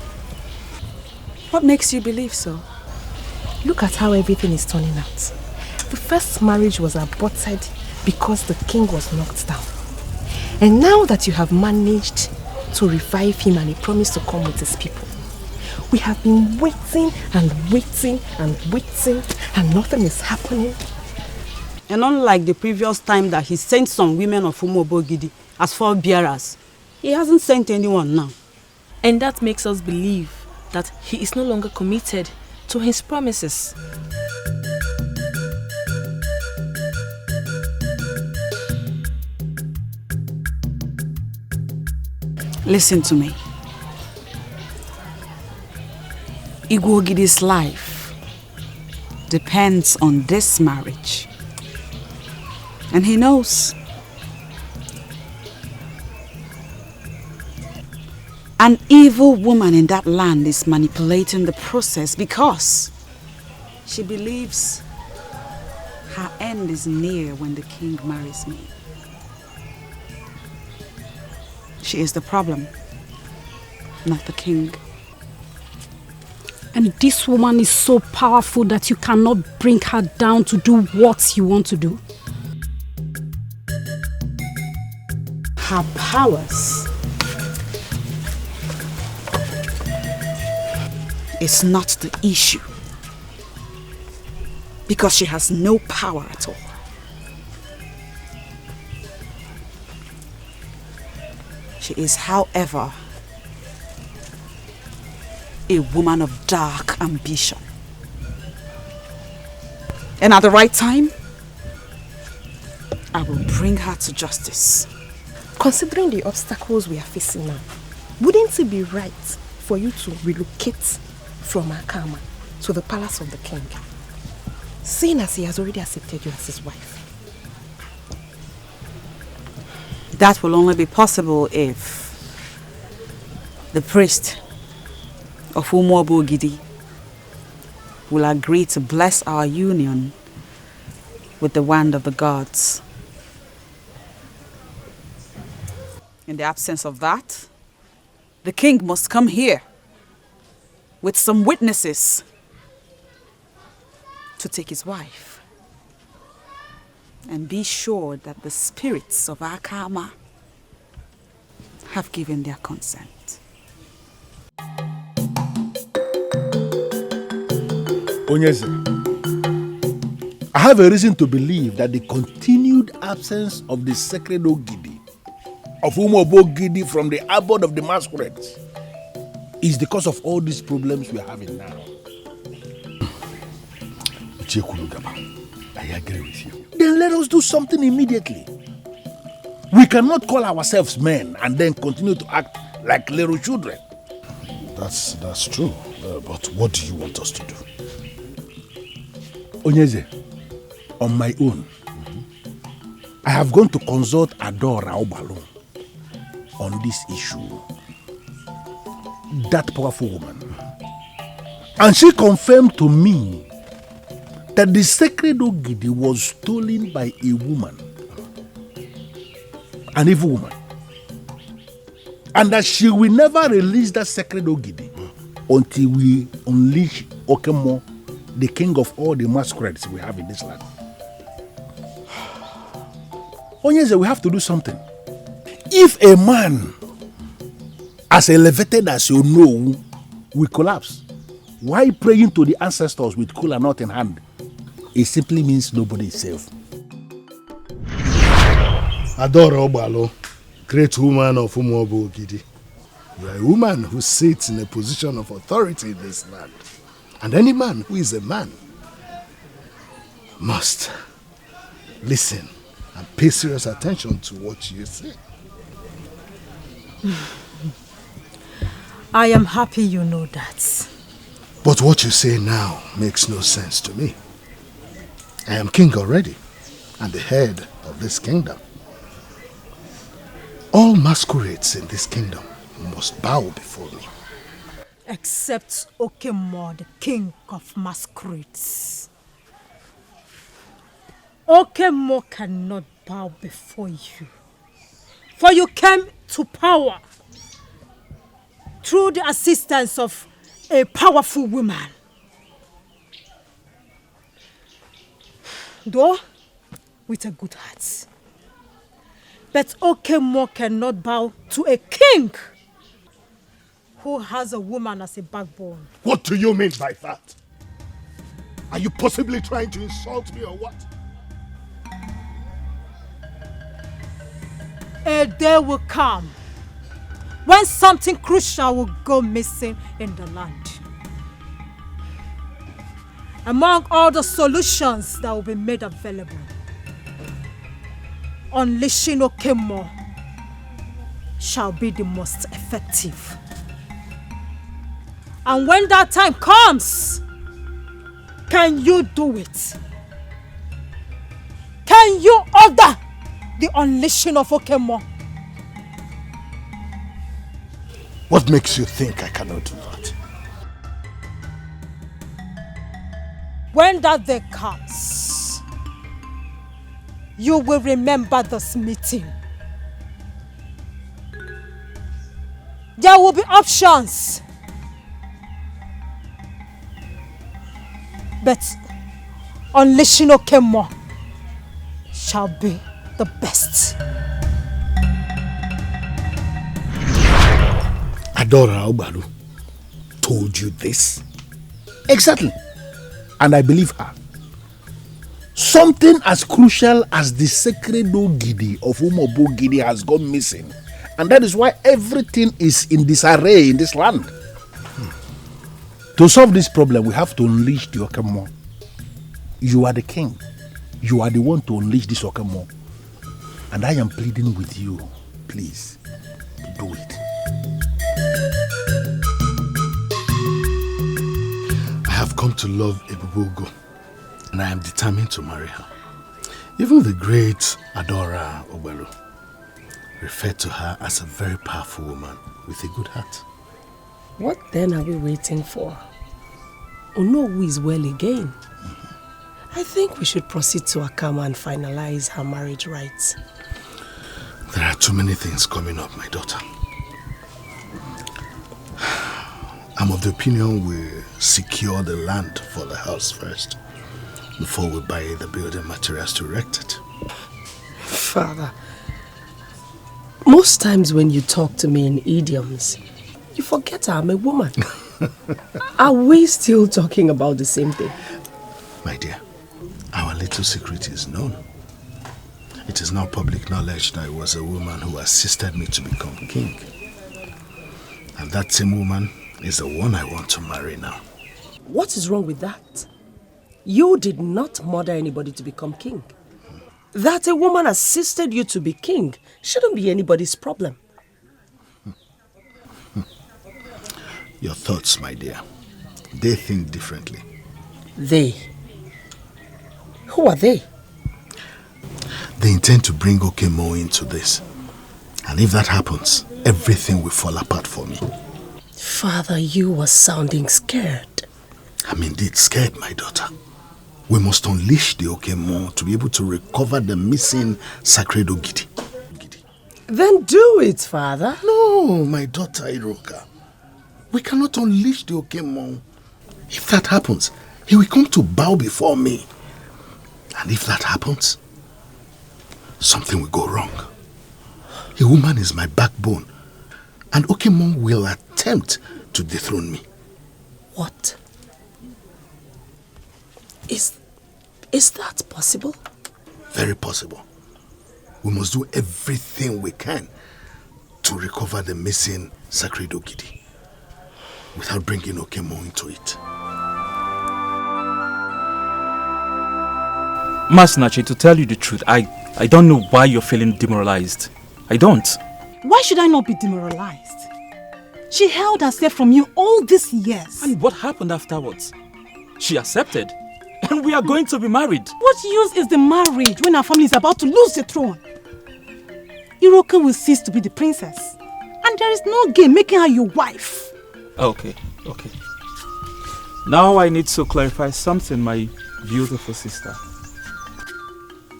[SPEAKER 4] What makes you believe so?
[SPEAKER 5] Look at how everything is turning out. The first marriage was aborted because the king was knocked down. And now that you have managed to revive him and he promised to come with his people, we have been waiting and waiting and waiting and nothing is happening.
[SPEAKER 20] And unlike the previous time that he sent some women of Umuobogidi as forebearers, he hasn't sent anyone now.
[SPEAKER 5] And that makes us believe that he is no longer committed to his promises.
[SPEAKER 4] Listen to me. Igwogidi's life depends on this marriage. And he knows. An evil woman in that land is manipulating the process because she believes her end is near when the king marries me. She is the problem, not the king.
[SPEAKER 16] And this woman is so powerful that you cannot bring her down to do what you want to do.
[SPEAKER 8] Her powers is not the issue. Because she has no power at all. She is, however, a woman of dark ambition. And at the right time, I will bring her to justice.
[SPEAKER 5] Considering the obstacles we are facing now, wouldn't it be right for you to relocate from Akama to the palace of the king, seeing as he has already accepted you as his wife?
[SPEAKER 8] That will only be possible if the priest of Umwabogidi will agree to bless our union with the wand of the gods. In the absence of that, the king must come here with some witnesses to take his wife and be sure that the spirits of Akama have given their consent.
[SPEAKER 6] Ugezu, I have a reason to believe that the continued absence of the sacred Ogidi, of Umobogidi from the abode of the masquerades, is the cause of all these problems we are having now. I agree with you. Then let us do something immediately. We cannot call ourselves men and then continue to act like little children.
[SPEAKER 12] That's true. But what do you want us to do?
[SPEAKER 6] Ugezu, on my own, I have gone to consult Adora Obalon on this issue. That powerful woman. And she confirmed to me that the sacred Ogidi was stolen by a woman, an evil woman, and that she will never release that sacred Ogidi until we unleash Okemo, the king of all the masquerades we have in this land. Ugezu, we have to do something. If a man as elevated as you know will collapse, why praying to the ancestors with kola nut in hand? It simply means nobody is safe.
[SPEAKER 12] Adora Obalo, great woman of Umwabogidi. You are a woman who sits in a position of authority in this land. And any man who is a man must listen and pay serious attention to what you say.
[SPEAKER 20] I am happy you know that.
[SPEAKER 12] But what you say now makes no sense to me. I am king already and the head of this kingdom. All masquerades in this kingdom must bow before me.
[SPEAKER 20] Except Okemo, the king of masquerades. Okemo cannot bow before you. For you came to power through the assistance of a powerful woman. Though with a good heart. But Okemo cannot bow to a king who has a woman as a backbone.
[SPEAKER 12] What do you mean by that? Are you possibly trying to insult me or what?
[SPEAKER 20] A day will come when something crucial will go missing in the land. Among all the solutions that will be made available, unleashing Okemo shall be the most effective. And when that time comes, can you do it? Can you order the unleashing of Okemo?
[SPEAKER 12] What makes you think I cannot do that?
[SPEAKER 20] When that day comes, you will remember this meeting. There will be options.
[SPEAKER 8] But unleashing Okemo shall be the best.
[SPEAKER 6] Adora Obalu told you this? Exactly. And I believe her. Something as crucial as the sacred Ogidi of Umobo Gidi has gone missing. And that is why everything is in disarray in this land. To solve this problem, we have to unleash the Okemo. You are the king. You are the one to unleash this Okemo. And I am pleading with you, please, do it. I have come to love Ebubugo, and I am determined to marry her. Even the great Adora Ogbelu referred to her as a very powerful woman with a good heart.
[SPEAKER 5] What then are we waiting for? Onowu is well again. I think we should proceed to Akama and finalize her marriage rites.
[SPEAKER 6] There are too many things coming up, my daughter. I'm of the opinion we secure the land for the house first, before we buy the building materials to erect it.
[SPEAKER 5] Father, most times when you talk to me in idioms, you forget I'm a woman. Are we still talking about the same thing?
[SPEAKER 6] My dear, our little secret is known. It is now public knowledge that it was a woman who assisted me to become king. And that same woman is the one I want to marry now.
[SPEAKER 5] What is wrong with that? You did not murder anybody to become king. That a woman assisted you to be king shouldn't be anybody's problem.
[SPEAKER 6] Your thoughts, my dear, they think differently.
[SPEAKER 5] They? Who are they?
[SPEAKER 6] They intend to bring Okemo into this. And if that happens, everything will fall apart for me.
[SPEAKER 5] Father, you were sounding scared.
[SPEAKER 6] I'm indeed scared, my daughter. We must unleash the Okemo to be able to recover the missing sacred Ogidi.
[SPEAKER 5] Then do it, Father.
[SPEAKER 6] No, my daughter Iroka. We cannot unleash the Okemo. If that happens, he will come to bow before me. And if that happens, something will go wrong. A woman is my backbone. And Okemo will attempt to dethrone me.
[SPEAKER 5] What? Is that possible?
[SPEAKER 6] Very possible. We must do everything we can to recover the missing sacred Ogidi without bringing Okemo into it.
[SPEAKER 11] Masinachi, to tell you the truth, I don't know why you're feeling demoralized. I don't.
[SPEAKER 8] Why should I not be demoralized? She held herself from you all these years.
[SPEAKER 11] And what happened afterwards? She accepted. And we are going to be married.
[SPEAKER 8] What use is the marriage when our family is about to lose the throne? Iroka will cease to be the princess. And there is no gain making her your wife.
[SPEAKER 11] Okay. Now I need to clarify something, my beautiful sister.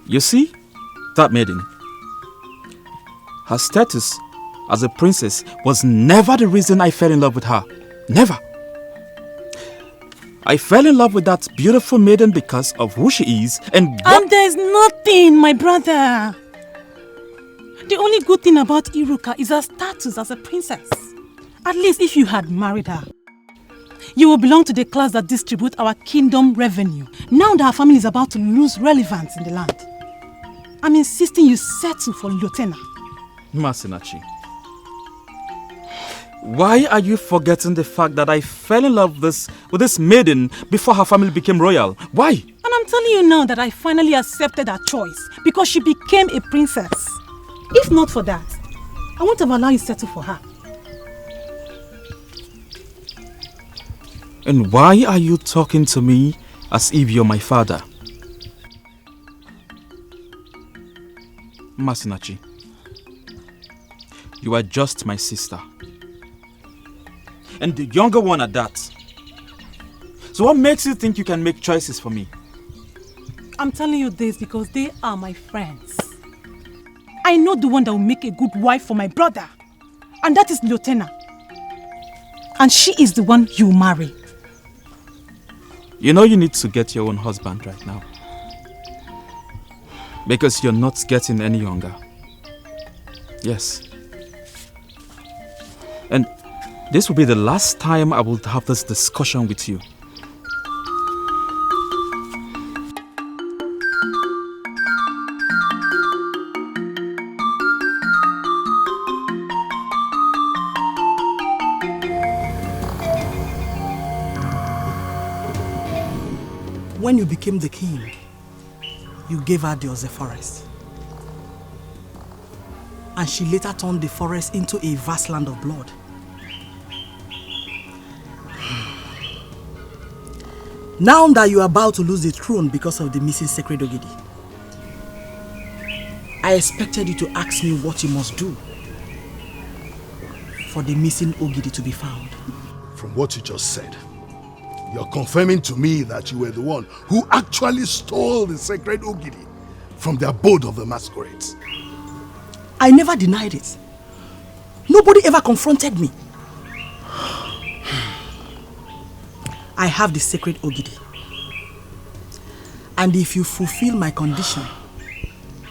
[SPEAKER 11] You see, that maiden, her status as a princess was never the reason I fell in love with her. Never. I fell in love with that beautiful maiden because of who she is and
[SPEAKER 8] there's nothing, my brother. The only good thing about Iruka is her status as a princess. At least if you had married her, you will belong to the class that distribute our kingdom revenue. Now that our family is about to lose relevance in the land, I'm insisting you settle for Lieutenant.
[SPEAKER 11] Masinachi, why are you forgetting the fact that I fell in love with this maiden before her family became royal? Why?
[SPEAKER 8] And I'm telling you now that I finally accepted her choice because she became a princess. If not for that, I won't have allowed you to settle for her.
[SPEAKER 11] And why are you talking to me as if you're my father? Masinachi, you are just my sister. And the younger one at that. So what makes you think you can make choices for me?
[SPEAKER 8] I'm telling you this because they are my friends. I know the one that will make a good wife for my brother. And that is Lieutenant. And she is the one you marry.
[SPEAKER 2] You know you need to get your own husband right now. Because you're not getting any younger. Yes. And this will be the last time I will have this discussion with you.
[SPEAKER 1] When you became the king, you gave her the forest. And she later turned the forest into a vast land of blood. Now that you are about to lose the throne because of the missing sacred Ogidi, I expected you to ask me what you must do for the missing Ogidi to be found.
[SPEAKER 12] From what you just said, you're confirming to me that you were the one who actually stole the sacred Ogidi from the abode of the masquerades.
[SPEAKER 1] I never denied it. Nobody ever confronted me. I have the sacred Ogidi. And if you fulfill my condition,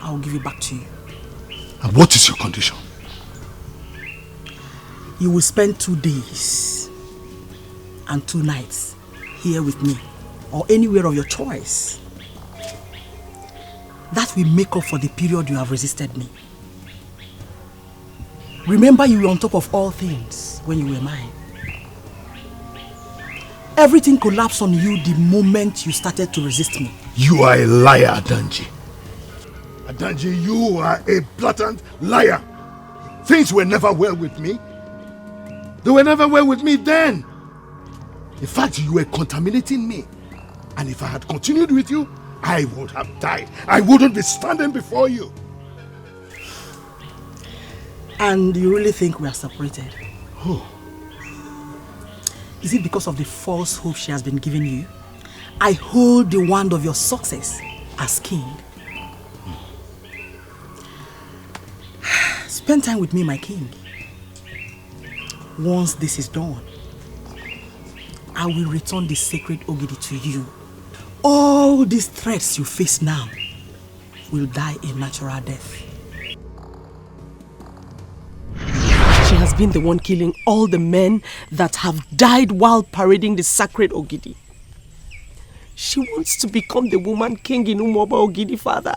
[SPEAKER 1] I will give it back to you.
[SPEAKER 12] And what is your condition?
[SPEAKER 1] You will spend 2 days and 2 nights here with me, or anywhere of your choice. That will make up for the period you have resisted me. Remember, you were on top of all things when you were mine. Everything collapsed on you the moment you started to resist me.
[SPEAKER 12] You are a liar, Adanji. Adanji, you are a blatant liar. Things were never well with me. They were never well with me then. In fact, you were contaminating me. And if I had continued with you, I would have died. I wouldn't be standing before you.
[SPEAKER 1] And you really think we are separated?
[SPEAKER 12] Oh.
[SPEAKER 1] Is it because of the false hope she has been giving you? I hold the wand of your success as king. Spend time with me, my king. Once this is done, I will return the sacred Ogidi to you. All these threats you face now will die a natural death.
[SPEAKER 5] She has been the one killing all the men that have died while parading the sacred Ogidi. She wants to become the woman king in Umoba Ogidi, father.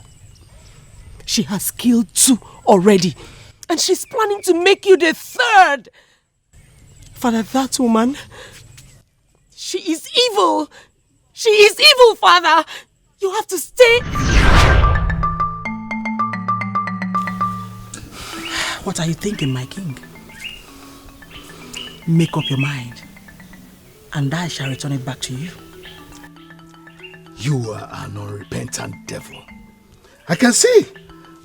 [SPEAKER 5] She has killed 2 already, and she's planning to make you the 3rd. Father, that woman, she is evil. She is evil, father. You have to stay.
[SPEAKER 1] What are you thinking, my king? Make up your mind, and I shall return it back to you.
[SPEAKER 12] You are an unrepentant devil. I can see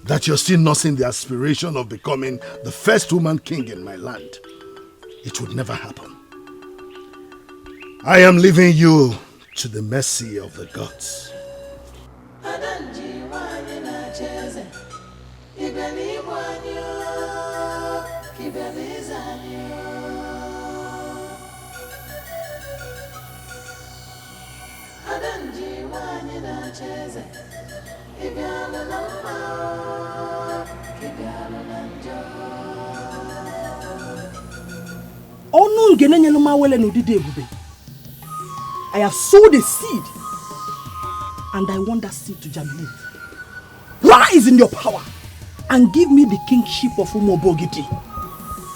[SPEAKER 12] that you're still nursing the aspiration of becoming the first woman king in my land. It would never happen. I am leaving you to the mercy of the gods.
[SPEAKER 1] I have sowed a seed, and I want that seed to germinate. Rise in your power and give me the kingship of Umobogiti.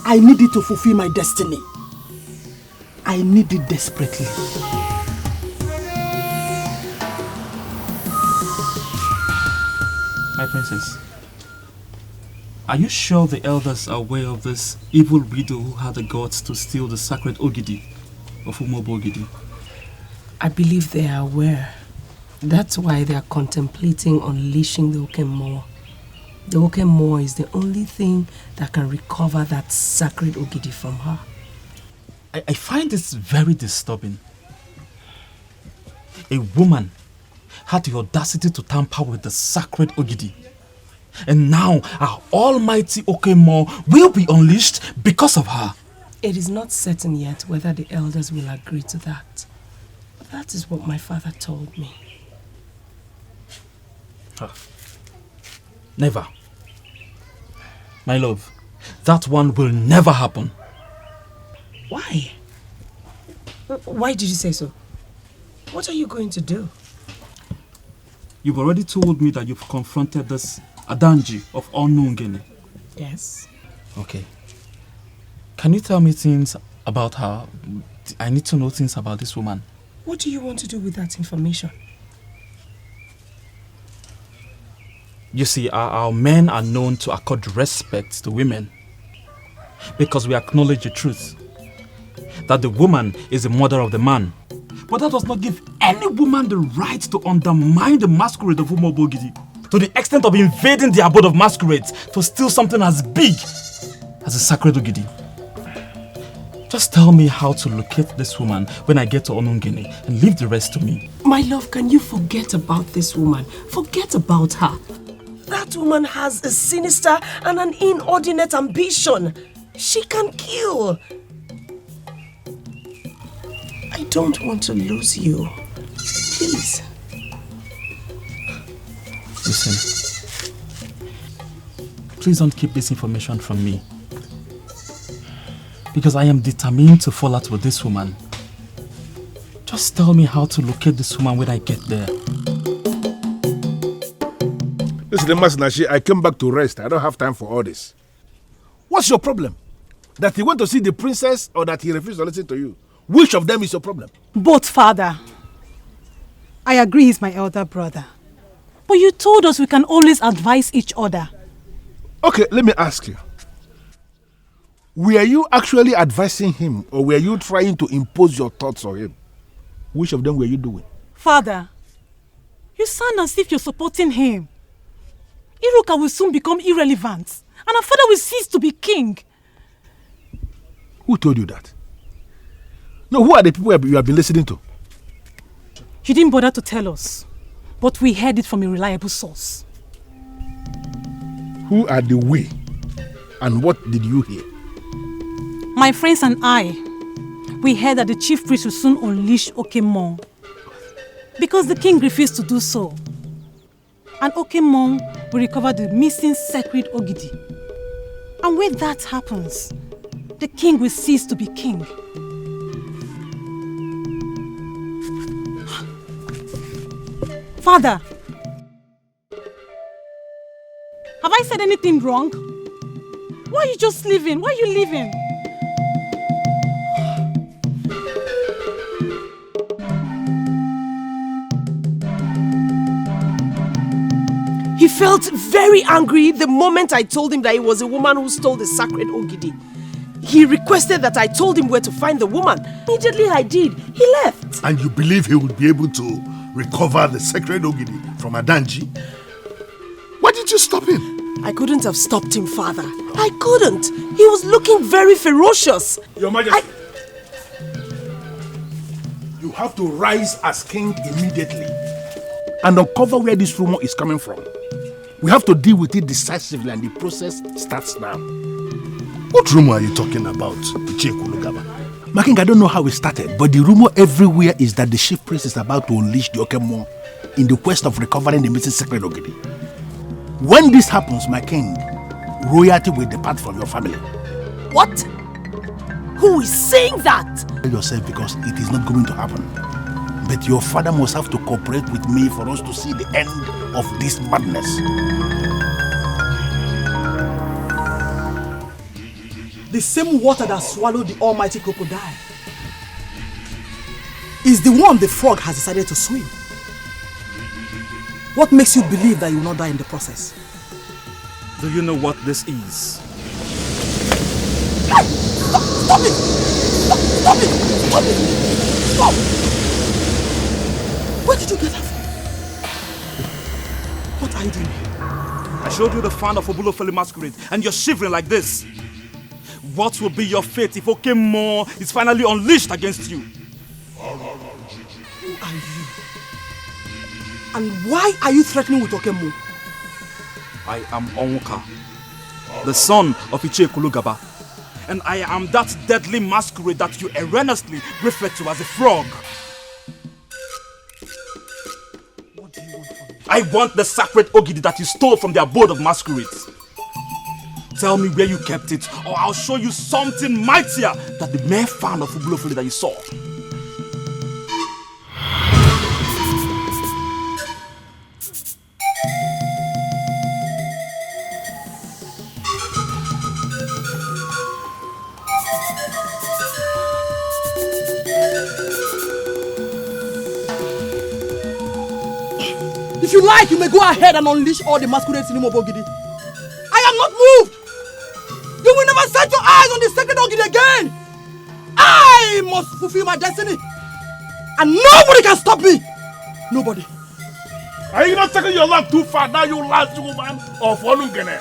[SPEAKER 1] I need it to fulfill my destiny. I need it desperately.
[SPEAKER 2] My princess, are you sure the elders are aware of this evil widow who had the guts to steal the sacred Ogidi of Umoba Ogidi?
[SPEAKER 5] I believe they are aware. That's why they are contemplating unleashing the Okemmoa. The Okemmoa is the only thing that can recover that sacred Ogidi from her.
[SPEAKER 2] I find this very disturbing. A woman had the audacity to tamper with the sacred Ogidi. And now our almighty Okemmoa will be unleashed because of her.
[SPEAKER 5] It is not certain yet whether the elders will agree to that. That is what my father told me.
[SPEAKER 2] Never. My love, that one will never happen.
[SPEAKER 5] Why? Why did you say so? What are you going to do?
[SPEAKER 2] You've already told me that you've confronted this Adanji of unknown Guinea.
[SPEAKER 5] Yes.
[SPEAKER 2] Okay. Can you tell me things about her? I need to know things about this woman.
[SPEAKER 5] What do you want to do with that information?
[SPEAKER 2] You see, our men are known to accord respect to women because we acknowledge the truth that the woman is the mother of the man. But that does not give any woman the right to undermine the masquerade of Umobogidi to the extent of invading the abode of masquerades to steal something as big as a sacred Ogidi. Just tell me how to locate this woman when I get to Onungene and leave the rest to me.
[SPEAKER 5] My love, can you forget about this woman? Forget about her. That woman has a sinister and an inordinate ambition. She can kill. I don't want to lose you. Please.
[SPEAKER 2] Listen. Please don't keep this information from me. Because I am determined to fall out with this woman. Just tell me how to locate this woman when I get there.
[SPEAKER 6] Listen, Masinashi, I came back to rest. I don't have time for all this. What's your problem? That he went to see the princess or that he refused to listen to you? Which of them is your problem?
[SPEAKER 8] Both, Father. I agree he's my elder brother. But you told us we can always advise each other.
[SPEAKER 6] Okay, let me ask you. Were you actually advising him or were you trying to impose your thoughts on him? Which of them were you doing?
[SPEAKER 8] Father, you sound as if you're supporting him. Iruka will soon become irrelevant and our father will cease to be king.
[SPEAKER 6] Who told you that? No, who are the people you have been listening to?
[SPEAKER 8] You didn't bother to tell us, but we heard it from a reliable source.
[SPEAKER 6] Who are the we? And what did you hear?
[SPEAKER 8] My friends and I, we heard that the chief priest will soon unleash Okemon because the king refused to do so. And Okemon will recover the missing sacred Ogidi. And when that happens, the king will cease to be king. Father, have I said anything wrong? Why are you just leaving? Why are you leaving?
[SPEAKER 5] He felt very angry the moment I told him that it was a woman who stole the sacred Ogidi. He requested that I told him where to find the woman. Immediately I did. He left.
[SPEAKER 6] And you believe he would be able to recover the sacred Ogidi from Adanji? Why did you stop him?
[SPEAKER 5] I couldn't have stopped him, Father. I couldn't. He was looking very ferocious.
[SPEAKER 6] Your Majesty. You have to rise as king immediately and uncover where this rumor is coming from. We have to deal with it decisively and the process starts now. What rumor are you talking about, Ugezu? My king, I don't know how it started, but the rumor everywhere is that the chief priest is about to unleash the Okemon in the quest of recovering the missing sacred Ogidi. When this happens, my king, royalty will depart from your family.
[SPEAKER 5] What? Who is saying that?
[SPEAKER 6] Tell yourself because it is not going to happen. But your father must have to cooperate with me for us to see the end of this madness.
[SPEAKER 1] The same water that swallowed the almighty crocodile is the one the frog has decided to swim. What makes you believe that you will not die in the process?
[SPEAKER 2] Do you know what this is?
[SPEAKER 1] Hey! Stop it! Stop it! Stop it! Stop! Where did you get that from? What are you doing here?
[SPEAKER 2] I showed you the fan of Obulofele masquerade and you're shivering like this. What will be your fate if Okemon is finally unleashed against you?
[SPEAKER 1] Who are you? And why are you threatening with Okemon?
[SPEAKER 2] I am Onwuka, the son of Ichekulugaba, and I am that deadly masquerade that you erroneously refer to as a frog. I want the sacred Ogidi that you stole from the abode of masquerades. Tell me where you kept it, or I'll show you something mightier than the mere fan of Ubulofele that you saw.
[SPEAKER 1] If you like, you may go ahead and unleash all the masquerades in Ogidi. I am not moved. You will never set your eyes on the sacred Ogidi again. I must fulfill my destiny. And nobody can stop me. Nobody.
[SPEAKER 6] Are you not taking your luck too far now, you last woman of Olungene?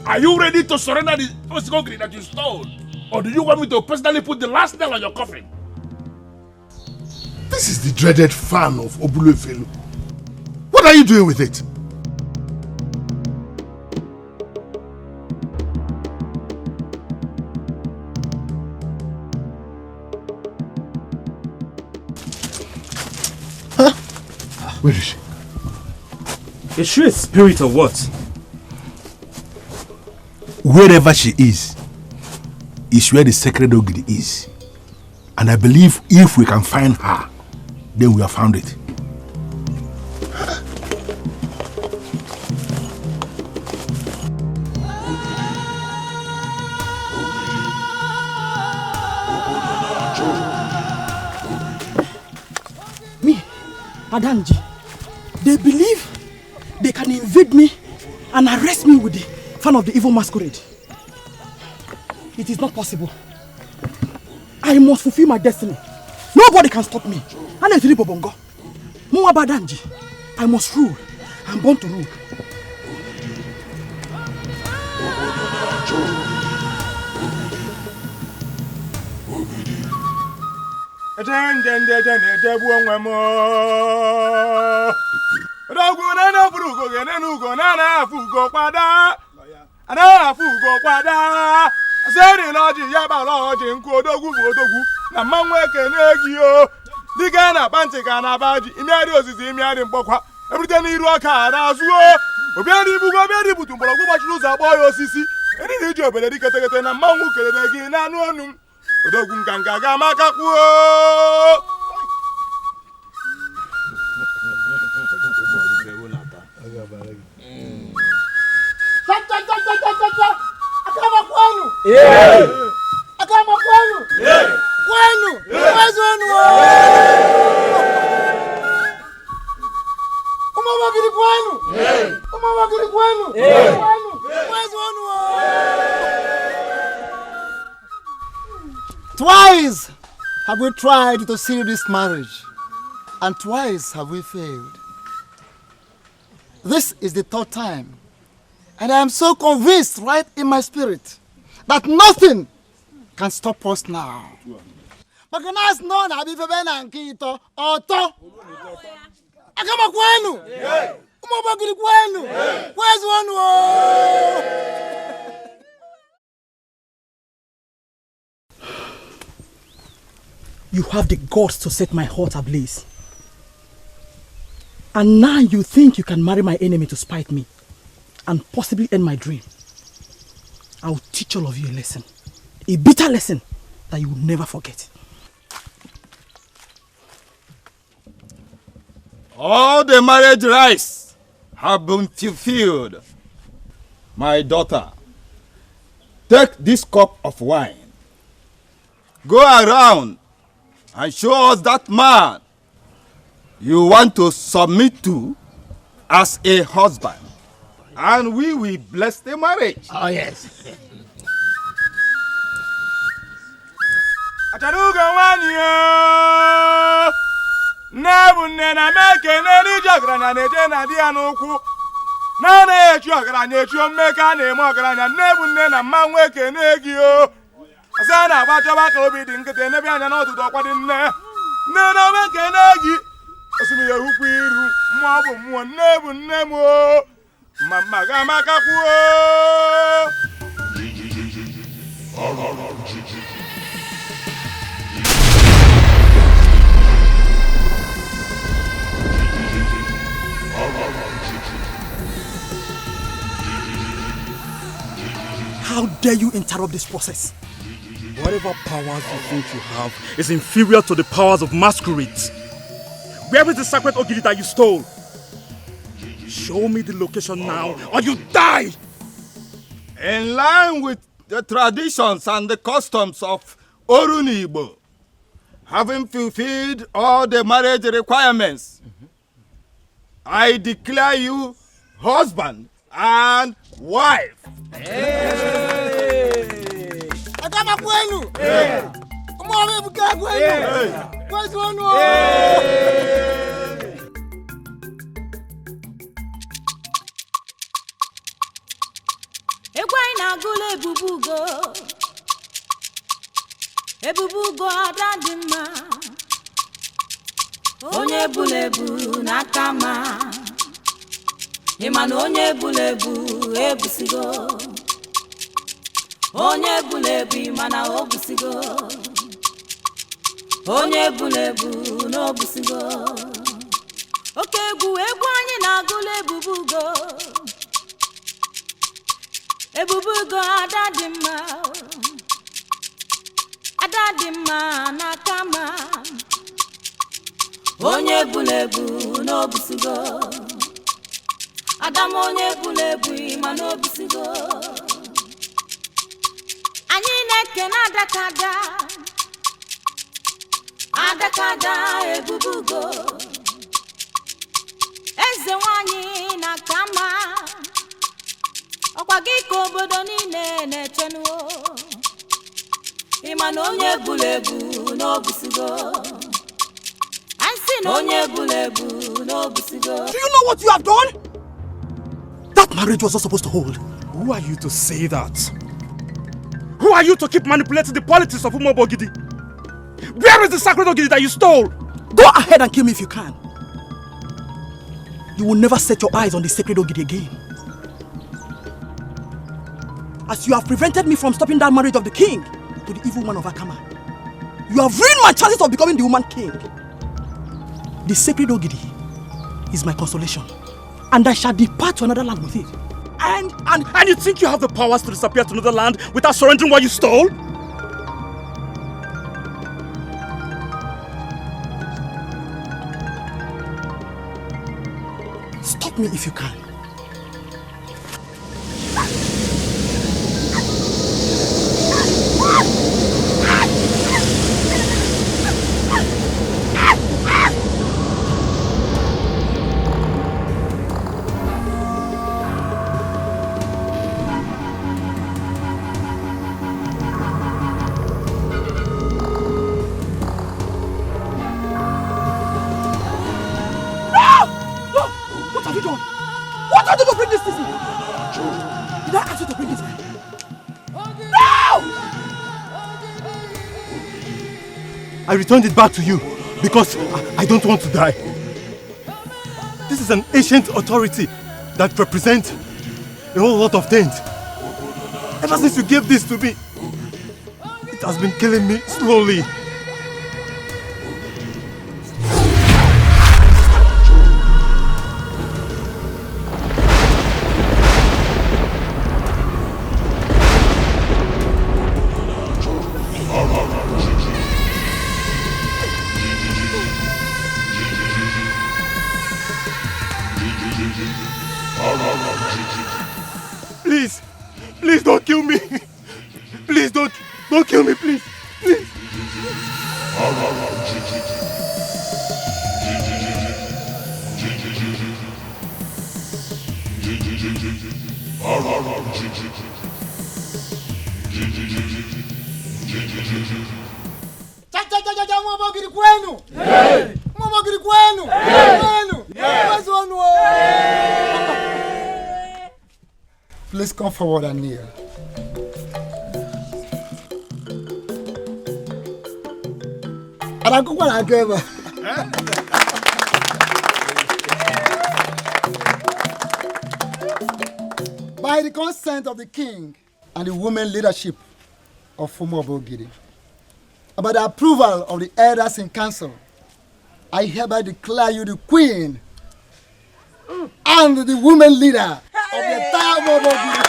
[SPEAKER 6] Are you ready to surrender the Ogidi that you stole? Or do you want me to personally put the last nail on your coffin?
[SPEAKER 12] This is the dreaded fan of Ubulofele. What are you doing with it?
[SPEAKER 2] Huh?
[SPEAKER 12] Where is she?
[SPEAKER 2] Is she a spirit or what?
[SPEAKER 6] Wherever she is where the sacred Ogidi is. And I believe if we can find her, then we have found it.
[SPEAKER 1] Adanji, they believe they can invade me and arrest me with the fan of the evil masquerade. It is not possible. I must fulfill my destiny. Nobody can stop me. I must rule. I'm born to rule.
[SPEAKER 13] Twice have we tried to seal this marriage, and twice have we failed. This is the third time, and I am so convinced right in my spirit that nothing can stop us now.
[SPEAKER 1] You have the guts to set my heart ablaze. And now you think you can marry my enemy to spite me and possibly end my dream. I will teach all of you a lesson. A bitter lesson that you will never forget.
[SPEAKER 9] All the marriage rites have been fulfilled. My daughter, take this cup of wine. Go around and show us that man you want to submit to as a husband. And we will bless the marriage.
[SPEAKER 18] Oh, yes.
[SPEAKER 1] How dare you interrupt this process?
[SPEAKER 2] Whatever powers you think you have is inferior to the powers of masquerades. Where is the sacred Ogidi that you stole? Show me the location now, or you die!
[SPEAKER 9] In line with the traditions and the customs of Orunibo, having fulfilled all the marriage requirements, I declare you husband and wife.
[SPEAKER 10] Ebubugo adadima onye bulebu nakama imana onye bulebu ebusigo onye bulebu imana obusigo onye bulebu no busigo oke egwu anyị na-agụla ebubugo adadima adadima nakama onye bulebu n'obusigo adam onye bulebu ima n'obusigo anyị na-eke na adakada ebubugo eze nwanyị nakama ọkwa gị ka obodo niile na-echenuo Imana onye bulebu n'obusigo. I see onye bulebu n'obusigo.
[SPEAKER 1] Do you know what you have done? That marriage was not supposed to hold.
[SPEAKER 2] Who are you to say that? Who are you to keep manipulating the politics of Umobogidi? Where is the sacred Ogidi that you stole?
[SPEAKER 1] Go ahead and kill me if you can. You will never set your eyes on the sacred Ogidi again. As you have prevented me from stopping that marriage of the king to the evil woman of Akama, you have ruined my chances of becoming the woman king. The sacred Ogidi is my consolation, and I shall depart to another land with it.
[SPEAKER 2] And you think you have the powers to disappear to another land without surrendering what you stole?
[SPEAKER 1] Stop me if you can.
[SPEAKER 21] I returned it back to you because I don't want to die. This is an ancient authority that represents a whole lot of things. Ever since you gave this to me, it has been killing me slowly. Please don't kill me. Please don't kill me, please. Please.
[SPEAKER 13] Please come forward and kneel. By the consent of the king and the women leadership of Umobogidi, and by the approval of the elders in council, I hereby declare you the queen and the women leader of the entire Umobogidi.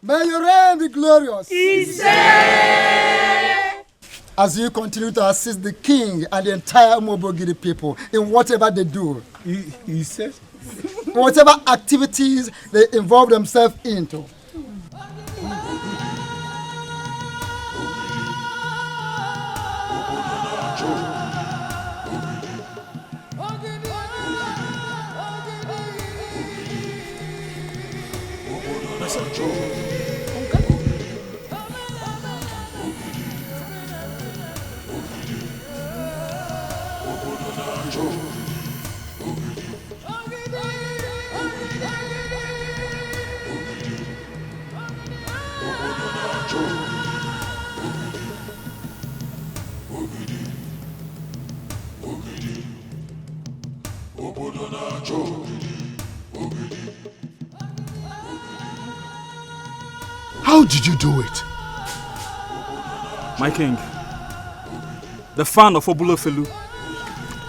[SPEAKER 7] May your reign be glorious.
[SPEAKER 22] Ise!
[SPEAKER 7] As you continue to assist the king and the entire Umobogidi people in whatever they do.
[SPEAKER 18] He says?
[SPEAKER 7] Whatever activities they involve themselves into.
[SPEAKER 12] How did you do it?
[SPEAKER 2] My king, the fan of Obulofelu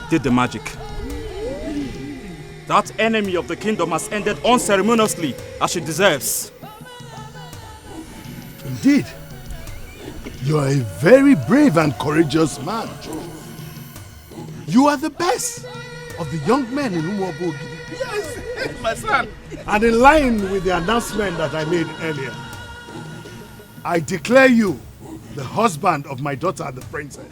[SPEAKER 2] did the magic. That enemy of the kingdom has ended unceremoniously as she deserves.
[SPEAKER 12] Indeed. You are a very brave and courageous man. You are the best of the young men in Umobogidi.
[SPEAKER 18] Yes, my son.
[SPEAKER 12] And in line with the announcement that I made earlier, I declare you the husband of my daughter, the princess.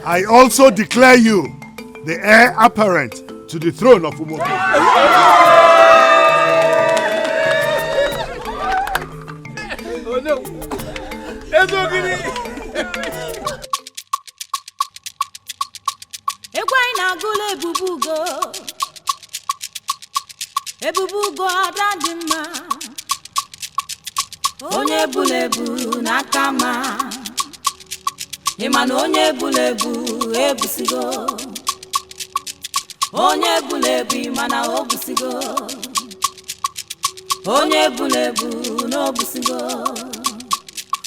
[SPEAKER 12] I also declare you the heir apparent to the throne of Umogidi.
[SPEAKER 18] Oh no!
[SPEAKER 10] Egwai na gule ebubugo. Ebubugo adadima. Onye bulebu nakama. Imano onye bulebu ebusigo. Onye bulebu imana obusigo. Onye bulebu no busigo.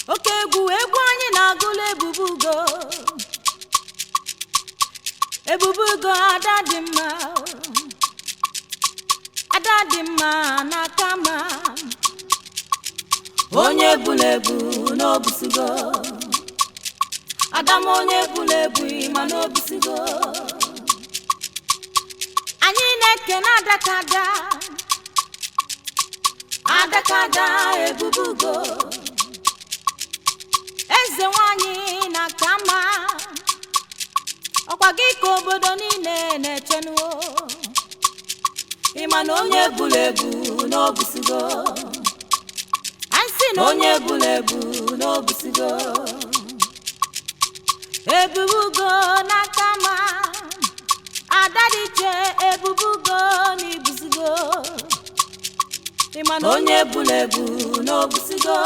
[SPEAKER 10] Oke egwu anyị na-agụla ebubugo. Ebubugo ada dị mma. Ada dị mma n'aka ma. Onye bulebu n'obusigo. Adam onye bulebu ma n'obusigo. Anyị na-ekene adakada. Adakada ebubugo. Eze nwanyị na kama. Ọkwa gị ka obodo niile na-echenuo. Ịma na onye bulebu n'obusigo. Anyị sị na onye bulebu n'obusigo. Ebubugo na kama. Adadiche ebubugo n'ibusigo. Ịma na onye bulebu n'obusigo.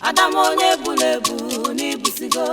[SPEAKER 10] Adam onye bulebu n'ibusigo.